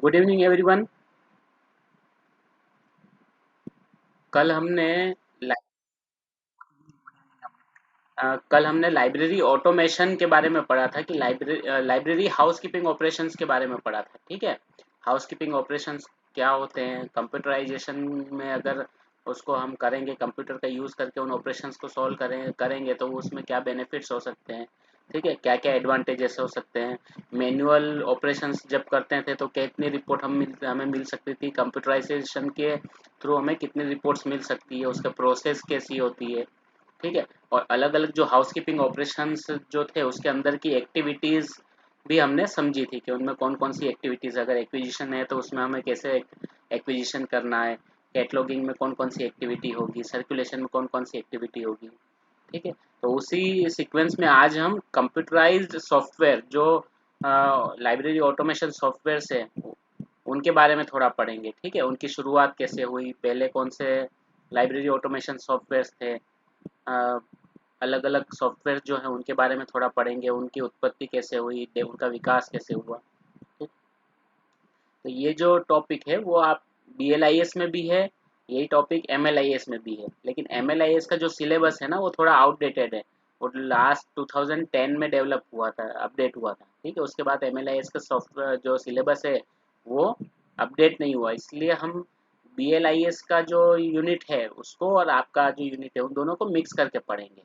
Good evening everyone. कल हमने ला- कल हमने लाइब्रेरी ऑटोमेशन के बारे में पढ़ा था कि लाइब्रेरी हाउसकीपिंग ऑपरेशंस के बारे में पढ़ा था। ठीक है, हाउसकीपिंग ऑपरेशंस क्या होते हैं, कंप्यूटराइजेशन में अगर उसको हम करेंगे, कंप्यूटर का यूज़ करके उन ऑपरेशंस को सॉल्व करेंगे तो उसमें क्या बेनिफिट्स हो सकते हैं। ठीक है, क्या क्या एडवांटेजेस हो सकते हैं। मैनुअल ऑपरेशंस जब करते थे तो कितनी रिपोर्ट हमें मिल सकती थी, कंप्यूटराइजेशन के थ्रू हमें कितनी रिपोर्ट्स मिल सकती है, उसका प्रोसेस कैसी होती है। ठीक है, और अलग अलग जो हाउसकीपिंग ऑपरेशंस जो थे उसके अंदर की एक्टिविटीज़ भी हमने समझी थी कि उनमें कौन कौन सी एक्टिविटीज़, अगर एक्विजिशन है तो उसमें हमें कैसे एक्विजिशन करना है, कैटलॉगिंग में कौन कौन सी एक्टिविटी होगी, सर्कुलेशन में कौन कौन सी एक्टिविटी होगी। ठीक है, तो उसी सीक्वेंस में आज हम कंप्यूटराइज्ड सॉफ्टवेयर जो लाइब्रेरी ऑटोमेशन सॉफ्टवेयर है उनके बारे में थोड़ा पढ़ेंगे। ठीक है, उनकी शुरुआत कैसे हुई, पहले कौन से लाइब्रेरी ऑटोमेशन सॉफ्टवेयर थे, अलग अलग सॉफ्टवेयर जो हैं उनके बारे में थोड़ा पढ़ेंगे, उनकी उत्पत्ति कैसे हुई, उनका विकास कैसे हुआ। ठीक? तो ये जो टॉपिक है वो आप BLIS में भी है, यही टॉपिक MLIS में भी है, लेकिन MLIS का जो सिलेबस है ना वो थोड़ा आउटडेटेड है। वो लास्ट 2010 में डेवलप हुआ था, अपडेट हुआ था। ठीक है, उसके बाद MLIS का सॉफ्टवेयर जो सिलेबस है वो अपडेट नहीं हुआ, इसलिए हम BLIS का जो यूनिट है उसको और आपका जो यूनिट है उन दोनों को मिक्स करके पढ़ेंगे।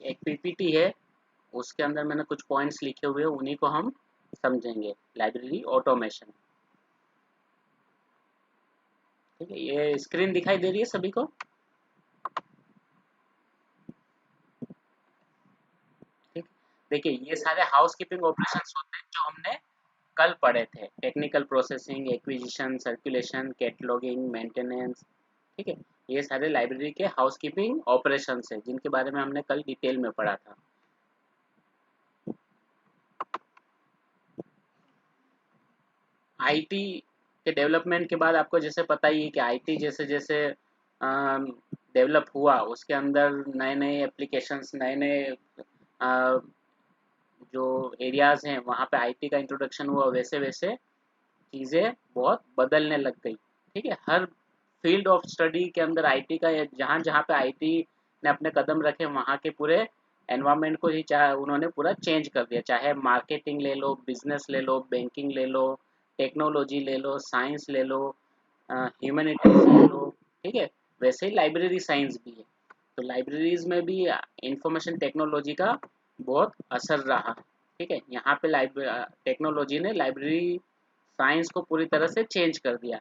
एक PPT है, उसके अंदर मैंने कुछ पॉइंट्स लिखे हुए हैं, उन्हीं को हम समझेंगे। Library automation. ठीक है, ये स्क्रीन दिखाई दे रही है सभी को। ठीक, देखिए ये सारे हाउस कीपिंग ऑपरेशंस होते हैं जो हमने कल पढ़े थे, technical processing, acquisition, circulation, cataloguing, maintenance. ठीक है, ये सारे लाइब्रेरी के हाउस कीपिंग ऑपरेशंस हैं जिनके बारे में हमने कल डिटेल में पढ़ा था। आईटी के डेवलपमेंट के बाद आपको जैसे पता ही है कि आईटी जैसे जैसे डेवलप हुआ उसके अंदर नए नए एप्लीकेशंस, नए नए जो एरियाज हैं वहाँ पे आईटी का इंट्रोडक्शन हुआ, वैसे वैसे चीज़ें बहुत बदलने लग गई। ठीक है, हर फील्ड ऑफ स्टडी के अंदर आईटी का, जहाँ जहाँ पे आईटी ने अपने कदम रखे वहाँ के पूरे एनवायरनमेंट को ही चाहे उन्होंने पूरा चेंज कर दिया। चाहे मार्केटिंग ले लो, बिजनेस ले लो, बैंकिंग ले लो, टेक्नोलॉजी ले लो, साइंस ले लो, ह्यूमैनिटीज ले लो। ठीक है, वैसे ही लाइब्रेरी साइंस भी है। तो लाइब्रेरीज में भी इंफॉर्मेशन टेक्नोलॉजी का बहुत असर रहा। ठीक है, यहाँ पे टेक्नोलॉजी ने लाइब्रेरी साइंस को पूरी तरह से चेंज कर दिया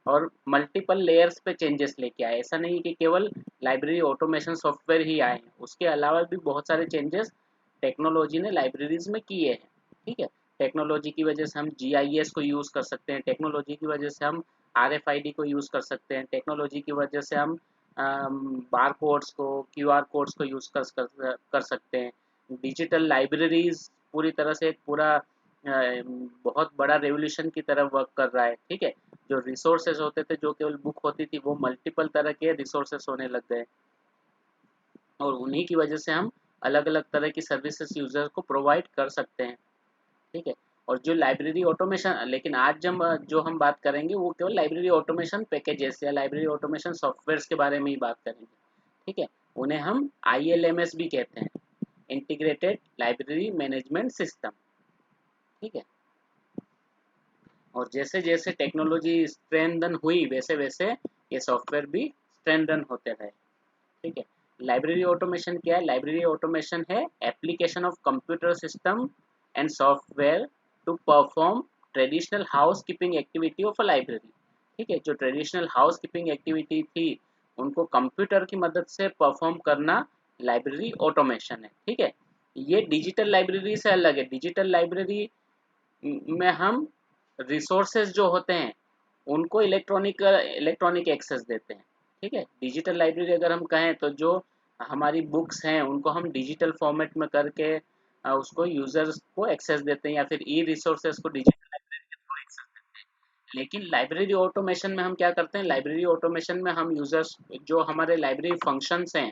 और मल्टीपल लेयर्स पे चेंजेस लेके आए। ऐसा नहीं कि केवल लाइब्रेरी ऑटोमेशन सॉफ्टवेयर ही आए हैं, उसके अलावा भी बहुत सारे चेंजेस टेक्नोलॉजी ने लाइब्रेरीज में किए हैं। ठीक है, टेक्नोलॉजी की वजह से हम GIS को यूज़ कर सकते हैं, टेक्नोलॉजी की वजह से हम RFID को यूज़ कर सकते हैं, टेक्नोलॉजी की वजह से हम बार कोड्स को, QR कोड्स को यूज़ कर सकते हैं। डिजिटल लाइब्रेरीज पूरी तरह से एक पूरा बहुत बड़ा रेवोल्यूशन की तरह वर्क कर रहा है। ठीक है, जो रिसोर्सेज होते थे, जो केवल बुक होती थी, वो मल्टीपल तरह के रिसोर्सेज होने लग गए और उन्हीं की वजह से हम अलग अलग तरह की सर्विसेज यूजर को प्रोवाइड कर सकते हैं। ठीक है, और जो लाइब्रेरी ऑटोमेशन, लेकिन आज जब जो हम बात करेंगे वो केवल लाइब्रेरी ऑटोमेशन पैकेजेस या लाइब्रेरी ऑटोमेशन सॉफ्टवेयर के बारे में ही बात करेंगे। ठीक है, उन्हें हम ILMS भी कहते हैं, इंटीग्रेटेड लाइब्रेरी मैनेजमेंट सिस्टम। ठीक है, और जैसे जैसे टेक्नोलॉजी स्ट्रेंथन हुई वैसे वैसे ये सॉफ्टवेयर भी स्ट्रेंथन होते रहे। ठीक है, लाइब्रेरी ऑटोमेशन क्या है? लाइब्रेरी ऑटोमेशन है application of computer system and software to perform traditional housekeeping activity of a library. ठीक है, जो ट्रेडिशनल हाउस कीपिंग एक्टिविटी थी उनको कंप्यूटर की मदद से परफॉर्म करना लाइब्रेरी ऑटोमेशन है। ठीक है, ये डिजिटल लाइब्रेरी से अलग है। डिजिटल लाइब्रेरी में हम रिसोर्सेज जो होते हैं उनको इलेक्ट्रॉनिक इलेक्ट्रॉनिक एक्सेस देते हैं। ठीक है। डिजिटल लाइब्रेरी अगर हम कहें तो जो हमारी बुक्स हैं उनको हम डिजिटल फॉर्मेट में करके उसको यूजर्स को एक्सेस देते हैं, या फिर ई रिसोर्सेज को डिजिटल लाइब्रेरी के थ्रू एक्सेस देते हैं। लेकिन लाइब्रेरी ऑटोमेशन में हम क्या करते हैं, लाइब्रेरी ऑटोमेशन में हम यूजर्स जो हमारे लाइब्रेरी फंक्शंस हैं,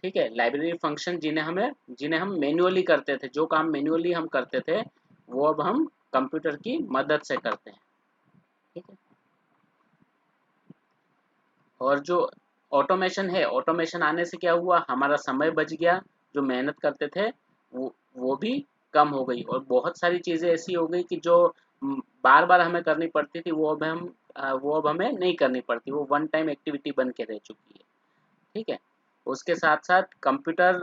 ठीक है, लाइब्रेरी फंक्शन जिन्हें हम मैन्युअली करते थे, जो काम मैन्युअली हम करते थे वो अब हम कंप्यूटर की मदद से करते हैं। ठीक है। और जो ऑटोमेशन है, ऑटोमेशन आने से क्या हुआ, हमारा समय बच गया, जो मेहनत करते थे वो भी कम हो गई, और बहुत सारी चीज़ें ऐसी हो गई कि जो बार बार हमें करनी पड़ती थी वो अब हमें नहीं करनी पड़ती, वो वन टाइम एक्टिविटी बन के रह चुकी है। ठीक है। उसके साथ साथ कंप्यूटर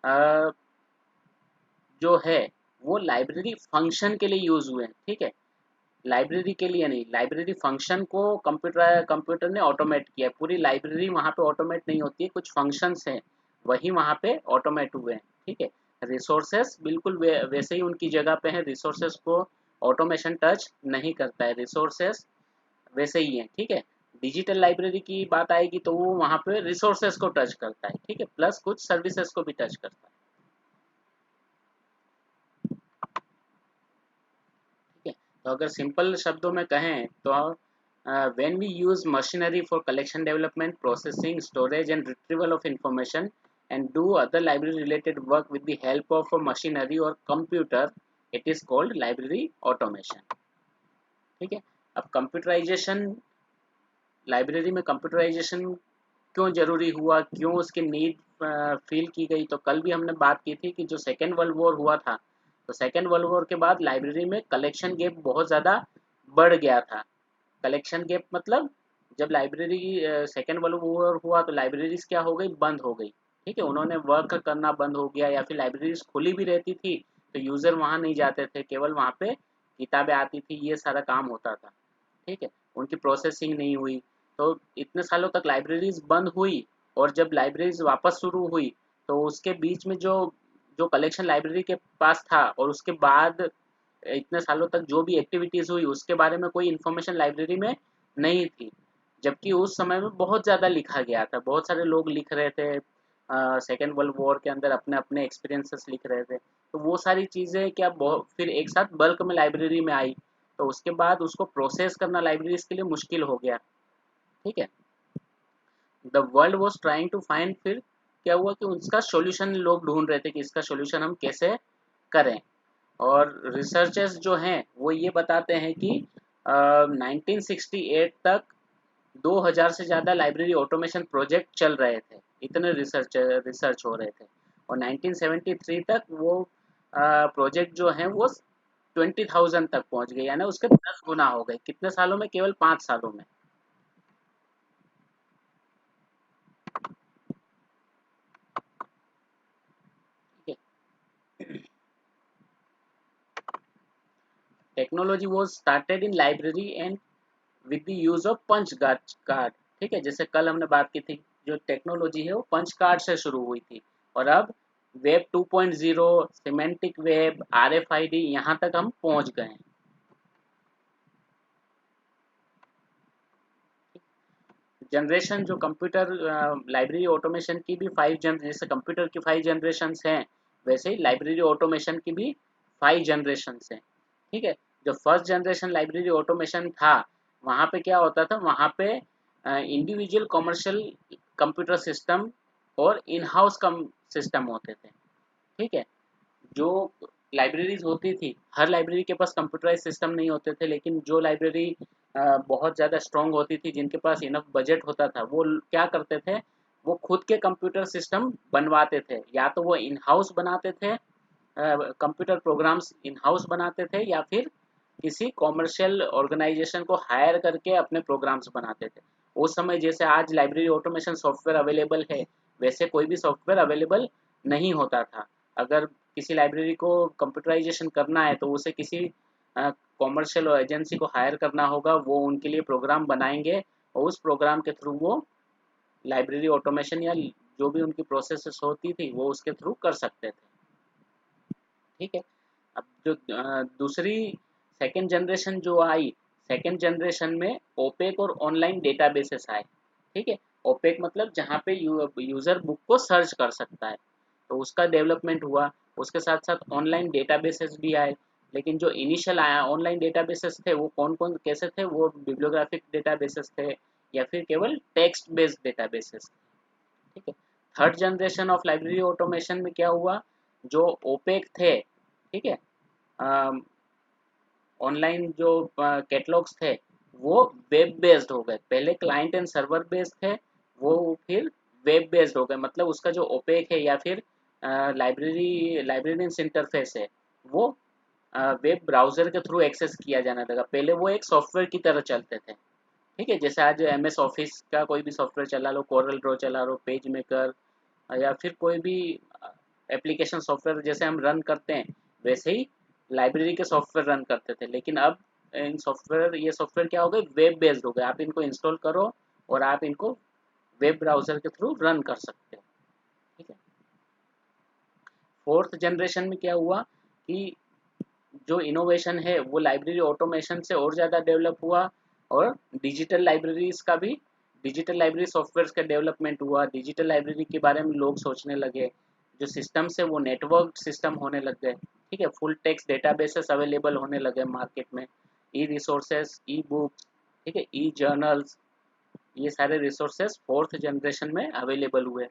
अ, जो है वो लाइब्रेरी फंक्शन के लिए यूज हुए हैं। ठीक है। लाइब्रेरी के लिए नहीं, लाइब्रेरी फंक्शन को कंप्यूटर ने ऑटोमेट किया है। पूरी लाइब्रेरी वहाँ पे ऑटोमेट नहीं होती है, कुछ फंक्शंस हैं वही वहाँ पे ऑटोमेट हुए हैं। ठीक है। रिसोर्सेस बिल्कुल वैसे ही उनकी जगह पे है, रिसोर्सेस को ऑटोमेशन टच नहीं करता है, रिसोर्सेस वैसे ही हैं। ठीक है। डिजिटल लाइब्रेरी की बात आएगी तो वो वहाँ पे रिसोर्सेस को टच करता है, ठीक है, प्लस कुछ सर्विसेज को भी टच करता है। ठीक है। तो अगर सिंपल शब्दों में कहें तो when we use machinery for collection, development, processing, storage and retrieval of information and do other library related work with the help of a machinery or computer, it is called library automation। ठीक है। अब computerisation, library में computerisation क्यों ज़रूरी हुआ, क्यों उसकी need feel की गई, तो कल भी हमने बात की थी कि जो सेकेंड वर्ल्ड वॉर हुआ था, तो सेकेंड वर्ल्ड वॉर के बाद लाइब्रेरी में कलेक्शन गैप बहुत ज़्यादा बढ़ गया था। कलेक्शन गैप मतलब जब लाइब्रेरी सेकेंड वर्ल्ड वॉर हुआ तो लाइब्रेरीज क्या हो गई, बंद हो गई। ठीक है। उन्होंने वर्क करना बंद हो गया, या फिर लाइब्रेरीज खुली भी रहती थी तो यूज़र वहाँ नहीं जाते थे, केवल वहाँ पे किताबें आती थी, ये सारा काम होता था। ठीक है। उनकी प्रोसेसिंग नहीं हुई, तो इतने सालों तक लाइब्रेरीज बंद हुई, और जब लाइब्रेरीज वापस शुरू हुई तो उसके बीच में जो जो कलेक्शन लाइब्रेरी के पास था और उसके बाद इतने सालों तक जो भी एक्टिविटीज़ हुई उसके बारे में कोई इन्फॉर्मेशन लाइब्रेरी में नहीं थी। जबकि उस समय में बहुत ज़्यादा लिखा गया था, बहुत सारे लोग लिख रहे थे, सेकेंड वर्ल्ड वॉर के अंदर अपने अपने एक्सपीरियंसेस लिख रहे थे, तो वो सारी चीज़ें क्या बहुत फिर एक साथ बल्क में लाइब्रेरी में आई, तो उसके बाद उसको प्रोसेस करना लाइब्रेरीज के लिए मुश्किल हो गया। ठीक है। The world was trying to find, फिर क्या हुआ कि उसका सॉल्यूशन लोग ढूंढ रहे थे कि इसका सॉल्यूशन हम कैसे करें। और रिसर्चर्स जो हैं वो ये बताते हैं कि 1968 तक 2000 से ज़्यादा लाइब्रेरी ऑटोमेशन प्रोजेक्ट चल रहे थे, इतने रिसर्च हो रहे थे। और 1973 तक वो प्रोजेक्ट जो हैं वो 20,000 तक पहुंच गए, यानी उसके 10 गुना हो गए, कितने सालों में, केवल 5 सालों में। ठीक है। Technology was started in library and with the use of punch card. ठीक है। जैसे कल हमने बात की थी, जो टेक्नोलॉजी है वो पंच कार्ड से शुरू हुई थी, और अब वेब 2.0, सिमेंटिक वेब, RFID, यहाँ तक हम पहुँच गए हैं। जनरेशन जो कंप्यूटर लाइब्रेरी ऑटोमेशन की भी जैसे कंप्यूटर की 5 जनरेशन्स हैं, वैसे ही लाइब्रेरी ऑटोमेशन की भी 5 जनरेशन्स हैं। ठीक है। जो फर्स्ट जनरेशन लाइब्रेरी ऑटोमेशन था, वहाँ पे क्या होता था, वहाँ पे इंडिविजुअल कमर्शियल कंप्यूटर सिस्टम और इन हाउस कम सिस्टम होते थे। ठीक है। जो लाइब्रेरीज होती थी, हर लाइब्रेरी के पास कंप्यूटराइज सिस्टम नहीं होते थे, लेकिन जो लाइब्रेरी बहुत ज़्यादा स्ट्रॉन्ग होती थी, जिनके पास इनफ बजट होता था, वो क्या करते थे, वो खुद के कंप्यूटर सिस्टम बनवाते थे, या तो वो इन हाउस बनाते थे, कंप्यूटर प्रोग्राम्स इन हाउस बनाते थे, या फिर किसी कॉमर्शियल ऑर्गेनाइजेशन को हायर करके अपने प्रोग्राम्स बनाते थे। उस समय जैसे आज लाइब्रेरी ऑटोमेशन सॉफ्टवेयर अवेलेबल है, वैसे कोई भी सॉफ्टवेयर अवेलेबल नहीं होता था। अगर किसी लाइब्रेरी को कंप्यूटराइजेशन करना है तो उसे किसी कॉमर्शियल एजेंसी को हायर करना होगा, वो उनके लिए प्रोग्राम बनाएंगे, और उस प्रोग्राम के थ्रू वो लाइब्रेरी ऑटोमेशन या जो भी उनकी प्रोसेस होती थी वो उसके थ्रू कर सकते थे। ठीक है। अब जो दूसरी सेकेंड जनरेशन जो आई, सेकेंड जनरेशन में ओपेक और ऑनलाइन डेटाबेसेस आए। ठीक है। ओपेक मतलब जहाँ पे यूजर बुक को सर्च कर सकता है, तो उसका डेवलपमेंट हुआ। उसके साथ साथ ऑनलाइन डेटाबेसेस भी आए, लेकिन जो इनिशियल आया ऑनलाइन डेटाबेसेस थे वो कौन कौन कैसे थे, वो बिब्लियोग्राफिक डेटाबेसेस थे या फिर केवल टेक्स्ट बेस्ड डेटाबेसेस। ठीक है। Third generation of library automation में क्या हुआ, जो ओपेक थे, ठीक है, ऑनलाइन जो कैटलॉग्स थे वो वेब बेस्ड हो गए। पहले क्लाइंट एंड सर्वर बेस्ड थे, वो फिर वेब बेस्ड हो गए। मतलब उसका जो ओपेक है या फिर लाइब्रेरियंस इंटरफेस है वो वेब ब्राउजर के थ्रू एक्सेस किया जाने लगा। पहले वो एक सॉफ्टवेयर की तरह चलते थे। ठीक है, जैसे आज एमएस ऑफिस का कोई भी सॉफ्टवेयर चला लो, कोरल ड्रॉ चला लो, पेज मेकर या फिर कोई भी एप्लीकेशन सॉफ्टवेयर जैसे हम रन करते हैं, वैसे ही लाइब्रेरी के सॉफ्टवेयर रन करते थे। लेकिन अब ये सॉफ्टवेयर क्या हो गए, वेब बेस्ड हो गए। आप इनको इंस्टॉल करो और आप इनको वेब ब्राउजर के थ्रू रन कर सकते हो। ठीक है। फोर्थ जनरेशन में क्या हुआ कि जो इनोवेशन है वो लाइब्रेरी ऑटोमेशन से और ज़्यादा डेवलप हुआ, और डिजिटल लाइब्रेरीज का भी, डिजिटल लाइब्रेरी सॉफ्टवेयर का डेवलपमेंट हुआ। डिजिटल लाइब्रेरी के बारे में लोग सोचने लगे। जो सिस्टम्स है वो नेटवर्क सिस्टम होने लग गए। ठीक है, फुल टेक्स्ट डेटाबेसेस अवेलेबल होने लगे मार्केट में, ई रिसोर्सेस, ई बुक्स, ठीक है, ई जर्नल्स, ये सारे रिसोर्सेस फोर्थ जनरेशन में अवेलेबल हुए।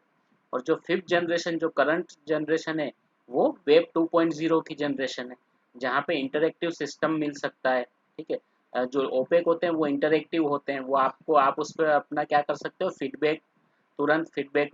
और जो फिफ्थ जनरेशन, जो करंट जनरेशन है, वो वेब 2.0 की जनरेशन है, जहाँ पे इंटरेक्टिव सिस्टम मिल सकता है। ठीक है। जो ओपेक होते हैं वो इंटरेक्टिव होते हैं, वो आपको, आप उस पर अपना क्या कर सकते हो, फीडबैक, तुरंत फीडबैक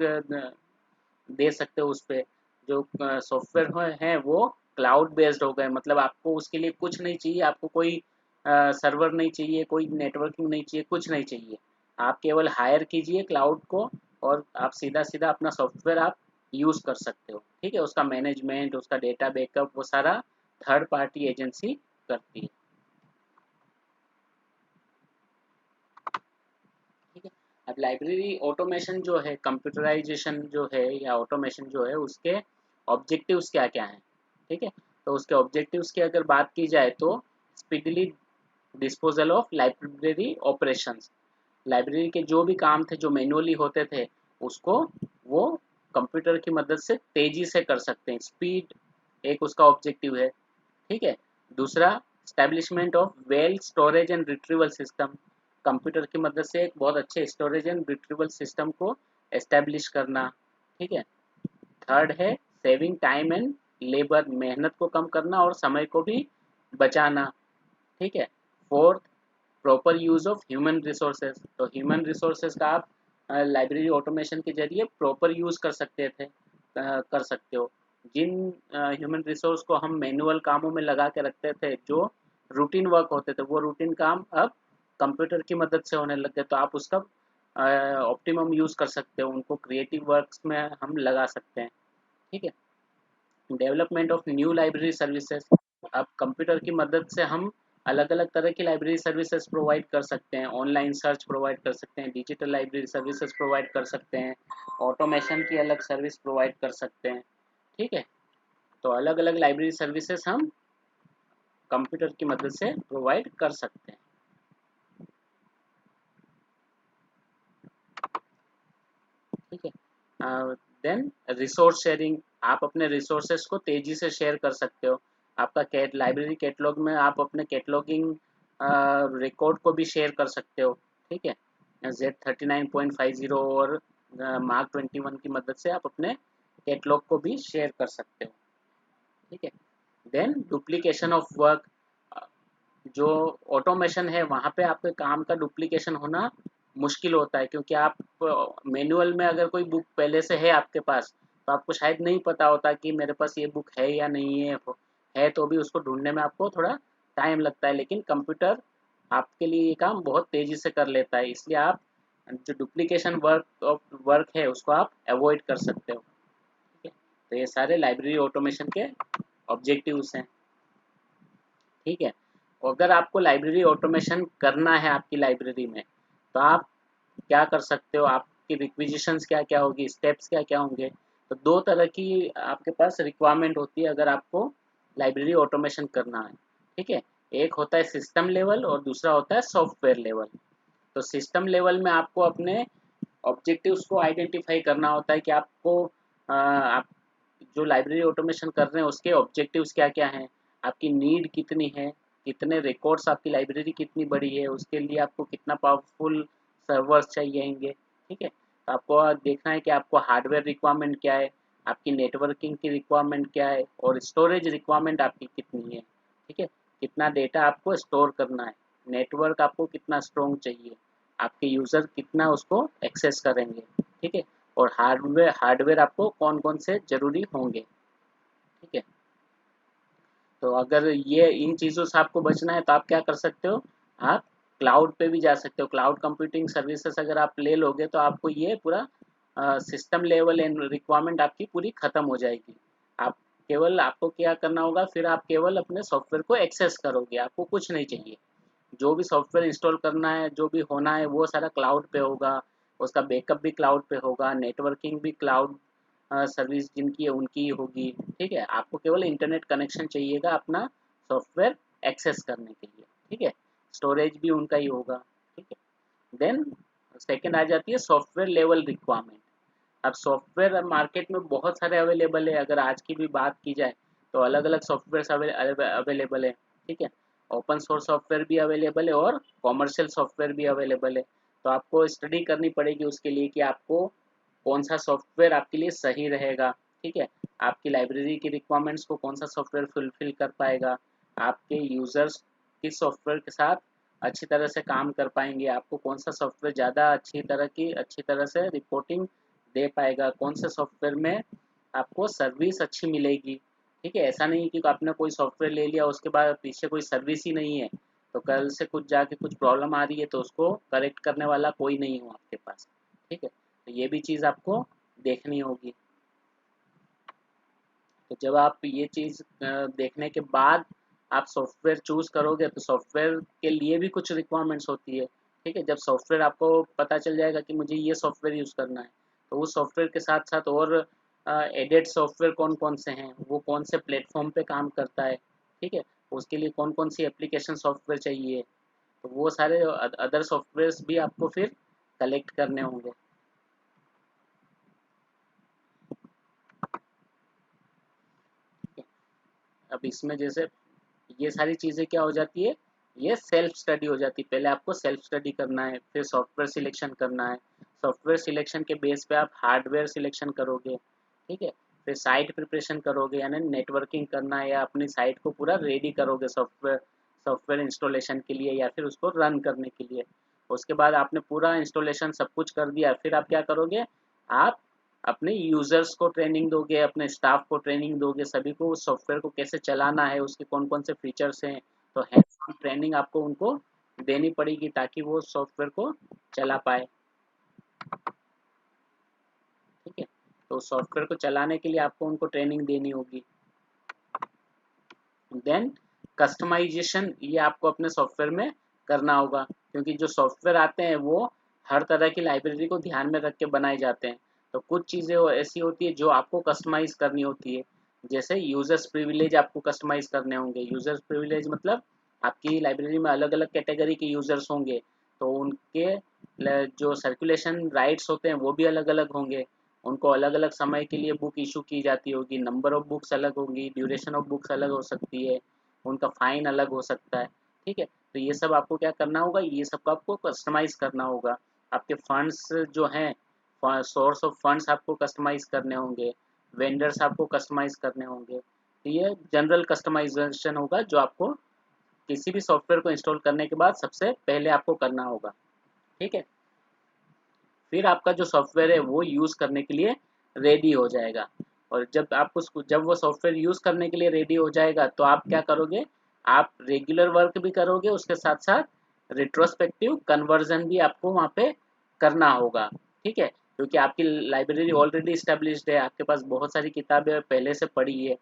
दे सकते हो उस पर। जो सॉफ्टवेयर हैं वो क्लाउड बेस्ड हो गए। मतलब आपको उसके लिए कुछ नहीं चाहिए, आपको कोई सर्वर नहीं चाहिए, कोई नेटवर्किंग नहीं चाहिए, कुछ नहीं चाहिए। आप केवल हायर कीजिए क्लाउड को और आप सीधा सीधा अपना सॉफ्टवेयर आप यूज़ कर सकते हो। ठीक है, उसका मैनेजमेंट, उसका डेटा बैकअप, वो सारा थर्ड पार्टी एजेंसी करती है। ठीक है। अब लाइब्रेरी ऑटोमेशन जो है, कंप्यूटराइजेशन जो है या ऑटोमेशन जो है, उसके ऑब्जेक्टिव्स क्या क्या हैं। ठीक है, तो उसके ऑब्जेक्टिव्स की अगर बात की जाए तो speedily disposal of library operations. Library के जो भी काम थे जो मैनुअली होते थे, उसको वो कंप्यूटर की मदद से तेजी से कर सकते हैं। स्पीड एक उसका ऑब्जेक्टिव है। ठीक है। दूसरा, establishment of well storage and retrieval system. Computer की मदद से एक बहुत अच्छे स्टोरेज एंड रिट्रीवल सिस्टम को एस्टैब्लिश करना। ठीक है। थर्ड है सेविंग टाइम एंड लेबर, मेहनत को कम करना और समय को भी बचाना। ठीक है। Fourth, proper use of human resources. तो ह्यूमन रिसोर्सेज का आप लाइब्रेरी ऑटोमेशन के जरिए प्रॉपर यूज कर सकते थे, कर सकते हो। जिन ह्यूमन रिसोर्स को हम मैनुअल कामों में लगा के रखते थे, जो रूटीन वर्क होते थे, वो रूटीन काम अब कंप्यूटर की मदद से होने लग गए। तो आप उसका ऑप्टिमम यूज कर सकते हो, उनको क्रिएटिव वर्क्स में हम लगा सकते हैं। ठीक है। Development of new library services. अब कंप्यूटर की मदद से हम अलग अलग तरह की लाइब्रेरी सर्विसेज प्रोवाइड कर सकते हैं। ऑनलाइन सर्च प्रोवाइड कर सकते हैं, डिजिटल लाइब्रेरी सर्विसेज प्रोवाइड कर सकते हैं, ऑटोमेशन की अलग सर्विस प्रोवाइड कर सकते हैं। ठीक है। तो अलग अलग लाइब्रेरी सर्विसेज हम कंप्यूटर की मदद से प्रोवाइड कर सकते हैं। ठीक है। Then resource sharing. आप अपने रिसोर्सेज को तेजी से शेयर कर सकते हो। आपका कैट लाइब्रेरी कैटलॉग में आप अपने कैटलॉगिंग रिकॉर्ड को भी शेयर कर सकते हो। ठीक है। Z39.50 और Mark 21 की मदद से आप अपने कैटलॉग को भी शेयर कर सकते हो। ठीक है। Then duplication of work. जो ऑटोमेशन है वहाँ पे आपके काम का डुप्लीकेशन होना मुश्किल होता है, क्योंकि आप मैनुअल में अगर कोई बुक पहले से है आपके पास, तो आपको शायद नहीं पता होता कि मेरे पास ये बुक है या नहीं है तो भी उसको ढूंढने में आपको थोड़ा टाइम लगता है। लेकिन कंप्यूटर आपके लिए ये काम बहुत तेज़ी से कर लेता है, इसलिए आप जो डुप्लीकेशन वर्क है उसको आप अवॉइड कर सकते हो। ठीक है। तो ये सारे लाइब्रेरी ऑटोमेशन के ऑब्जेक्टिव्स हैं। ठीक है। और अगर आपको लाइब्रेरी ऑटोमेशन करना है आपकी लाइब्रेरी में, तो आप क्या कर सकते हो, आपकी रिक्विजिशंस क्या क्या होगी, स्टेप्स क्या क्या होंगे। तो दो तरह की आपके पास रिक्वायरमेंट होती है अगर आपको लाइब्रेरी ऑटोमेशन करना है। ठीक है। एक होता है सिस्टम लेवल और दूसरा होता है सॉफ्टवेयर लेवल। तो सिस्टम लेवल में आपको अपने ऑब्जेक्टिव्स को आइडेंटिफाई करना होता है कि आपको आप जो लाइब्रेरी ऑटोमेशन कर रहे हैं उसके ऑब्जेक्टिव्स क्या क्या हैं, आपकी नीड कितनी है, कितने रिकॉर्ड्स, आपकी लाइब्रेरी कितनी बड़ी है, उसके लिए आपको कितना पावरफुल सर्वर्स चाहिएंगे। ठीक है, तो आपको देखना है कि आपको हार्डवेयर रिक्वायरमेंट क्या है, आपकी नेटवर्किंग की रिक्वायरमेंट क्या है, और स्टोरेज रिक्वायरमेंट आपकी कितनी है। ठीक है, कितना डेटा आपको स्टोर करना है, नेटवर्क आपको कितना स्ट्रॉन्ग चाहिए, आपके यूज़र कितना उसको एक्सेस करेंगे। ठीक है, और हार्डवेयर हार्डवेयर आपको कौन कौन से ज़रूरी होंगे। ठीक है, तो अगर ये इन चीज़ों से आपको बचना है तो आप क्या कर सकते हो, आप क्लाउड पे भी जा सकते हो। क्लाउड कंप्यूटिंग सर्विसेज अगर आप ले लोगे तो आपको ये पूरा सिस्टम लेवल एंड रिक्वायरमेंट आपकी पूरी ख़त्म हो जाएगी। आप केवल आपको क्या करना होगा, फिर आप केवल अपने सॉफ्टवेयर को एक्सेस करोगे, आपको कुछ नहीं चाहिए। जो भी सॉफ्टवेयर इंस्टॉल करना है, जो भी होना है, वो सारा क्लाउड पे होगा, उसका बैकअप भी क्लाउड पे होगा, नेटवर्किंग भी क्लाउड सर्विस जिनकी है उनकी होगी। ठीक है, आपको केवल इंटरनेट कनेक्शन चाहिएगा अपना सॉफ्टवेयर एक्सेस करने के लिए। ठीक है, स्टोरेज भी उनका ही होगा। ठीक है, देन सेकेंड आ जाती है सॉफ्टवेयर लेवल रिक्वायरमेंट। अब सॉफ्टवेयर मार्केट में बहुत सारे अवेलेबल है, अगर आज की भी बात की जाए तो अलग अलग सॉफ्टवेयर अवेलेबल है। ठीक है, ओपन सोर्स सॉफ्टवेयर भी अवेलेबल है और कॉमर्शियल सॉफ्टवेयर भी अवेलेबल है। तो आपको स्टडी करनी पड़ेगी उसके लिए कि आपको कौन सा सॉफ्टवेयर आपके लिए सही रहेगा। ठीक है, आपकी लाइब्रेरी की रिक्वायरमेंट्स को कौन सा सॉफ्टवेयर फुलफिल कर पाएगा, आपके यूजर्स किस सॉफ्टवेयर के साथ अच्छी तरह से काम कर पाएंगे, आपको कौन सा सॉफ्टवेयर ज़्यादा अच्छी तरह से रिपोर्टिंग दे पाएगा, कौन से सॉफ्टवेयर में आपको सर्विस अच्छी मिलेगी। ठीक है, ऐसा नहीं कि आपने कोई सॉफ्टवेयर ले लिया उसके बाद पीछे कोई सर्विस ही नहीं है, तो कल से कुछ जाके कुछ प्रॉब्लम आ रही है तो उसको करेक्ट करने वाला कोई नहीं हो आपके पास। ठीक है, तो ये भी चीज़ आपको देखनी होगी। तो जब आप ये चीज़ देखने के बाद आप सॉफ्टवेयर चूज़ करोगे तो सॉफ्टवेयर के लिए भी कुछ रिक्वायरमेंट्स होती है। ठीक है, जब सॉफ्टवेयर आपको पता चल जाएगा कि मुझे ये सॉफ्टवेयर यूज़ करना है, तो उस सॉफ्टवेयर के साथ साथ और एडेड सॉफ्टवेयर कौन कौन से हैं, वो कौन से प्लेटफॉर्म पे काम करता है। ठीक है, उसके लिए कौन कौन सी एप्लीकेशन सॉफ्टवेयर चाहिए, तो वो सारे अदर सॉफ्टवेयर्स भी आपको फिर कलेक्ट करने होंगे। अब इसमें जैसे ये सारी चीज़ें क्या हो जाती है, ये सेल्फ स्टडी हो जाती है। पहले आपको सेल्फ स्टडी करना है, फिर सॉफ्टवेयर सिलेक्शन करना है, सॉफ्टवेयर सिलेक्शन के बेस पे आप हार्डवेयर सिलेक्शन करोगे। ठीक है, फिर साइट प्रिपरेशन करोगे, यानी नेटवर्किंग करना है या अपनी साइट को पूरा रेडी करोगे सॉफ्टवेयर सॉफ्टवेयर इंस्टॉलेशन के लिए या फिर उसको रन करने के लिए। उसके बाद आपने पूरा इंस्टॉलेशन सब कुछ कर दिया, फिर आप क्या करोगे, आप अपने यूजर्स को ट्रेनिंग दोगे, अपने स्टाफ को ट्रेनिंग दोगे, सभी को उस सॉफ्टवेयर को कैसे चलाना है, उसके कौन कौन से फीचर्स हैं। तो हैंड्स ऑन ट्रेनिंग आपको उनको देनी पड़ेगी ताकि वो सॉफ्टवेयर को चला पाए। ठीक है, तो सॉफ्टवेयर को चलाने के लिए आपको उनको ट्रेनिंग देनी होगी। देन कस्टमाइजेशन ये आपको अपने सॉफ्टवेयर में करना होगा, क्योंकि जो सॉफ्टवेयर आते हैं वो हर तरह की लाइब्रेरी को ध्यान में रख के बनाए जाते हैं। तो कुछ चीज़ें ऐसी होती है जो आपको कस्टमाइज करनी होती है, जैसे यूजर्स प्रिविलेज आपको कस्टमाइज करने होंगे। यूजर्स प्रिविलेज मतलब आपकी लाइब्रेरी में अलग अलग कैटेगरी के यूजर्स होंगे, तो उनके जो सर्कुलेशन राइट्स होते हैं वो भी अलग अलग होंगे। उनको अलग अलग समय के लिए बुक इशू की जाती होगी, नंबर ऑफ बुक्स अलग होंगी, ड्यूरेशन ऑफ बुक्स अलग हो सकती है, उनका फाइन अलग हो सकता है। ठीक है, तो ये सब आपको क्या करना होगा, ये सब को आपको कस्टमाइज करना होगा। आपके फंड्स जो हैं, सोर्स ऑफ फंड्स आपको कस्टमाइज करने होंगे, वेंडर्स आपको कस्टमाइज करने होंगे। तो ये जनरल कस्टमाइजेशन होगा जो आपको किसी भी सॉफ्टवेयर को इंस्टॉल करने के बाद सबसे पहले आपको करना होगा। ठीक है, फिर आपका जो सॉफ्टवेयर है वो यूज़ करने के लिए रेडी हो जाएगा। और जब वो सॉफ्टवेयर यूज़ करने के लिए रेडी हो जाएगा तो आप क्या करोगे, आप रेगुलर वर्क भी करोगे, उसके साथ साथ रिट्रोस्पेक्टिव कन्वर्जन भी आपको वहाँ पे करना होगा। ठीक है, क्योंकि आपकी लाइब्रेरी ऑलरेडी इस्टेब्लिश्ड है, आपके पास बहुत सारी किताबें पहले से पड़ी है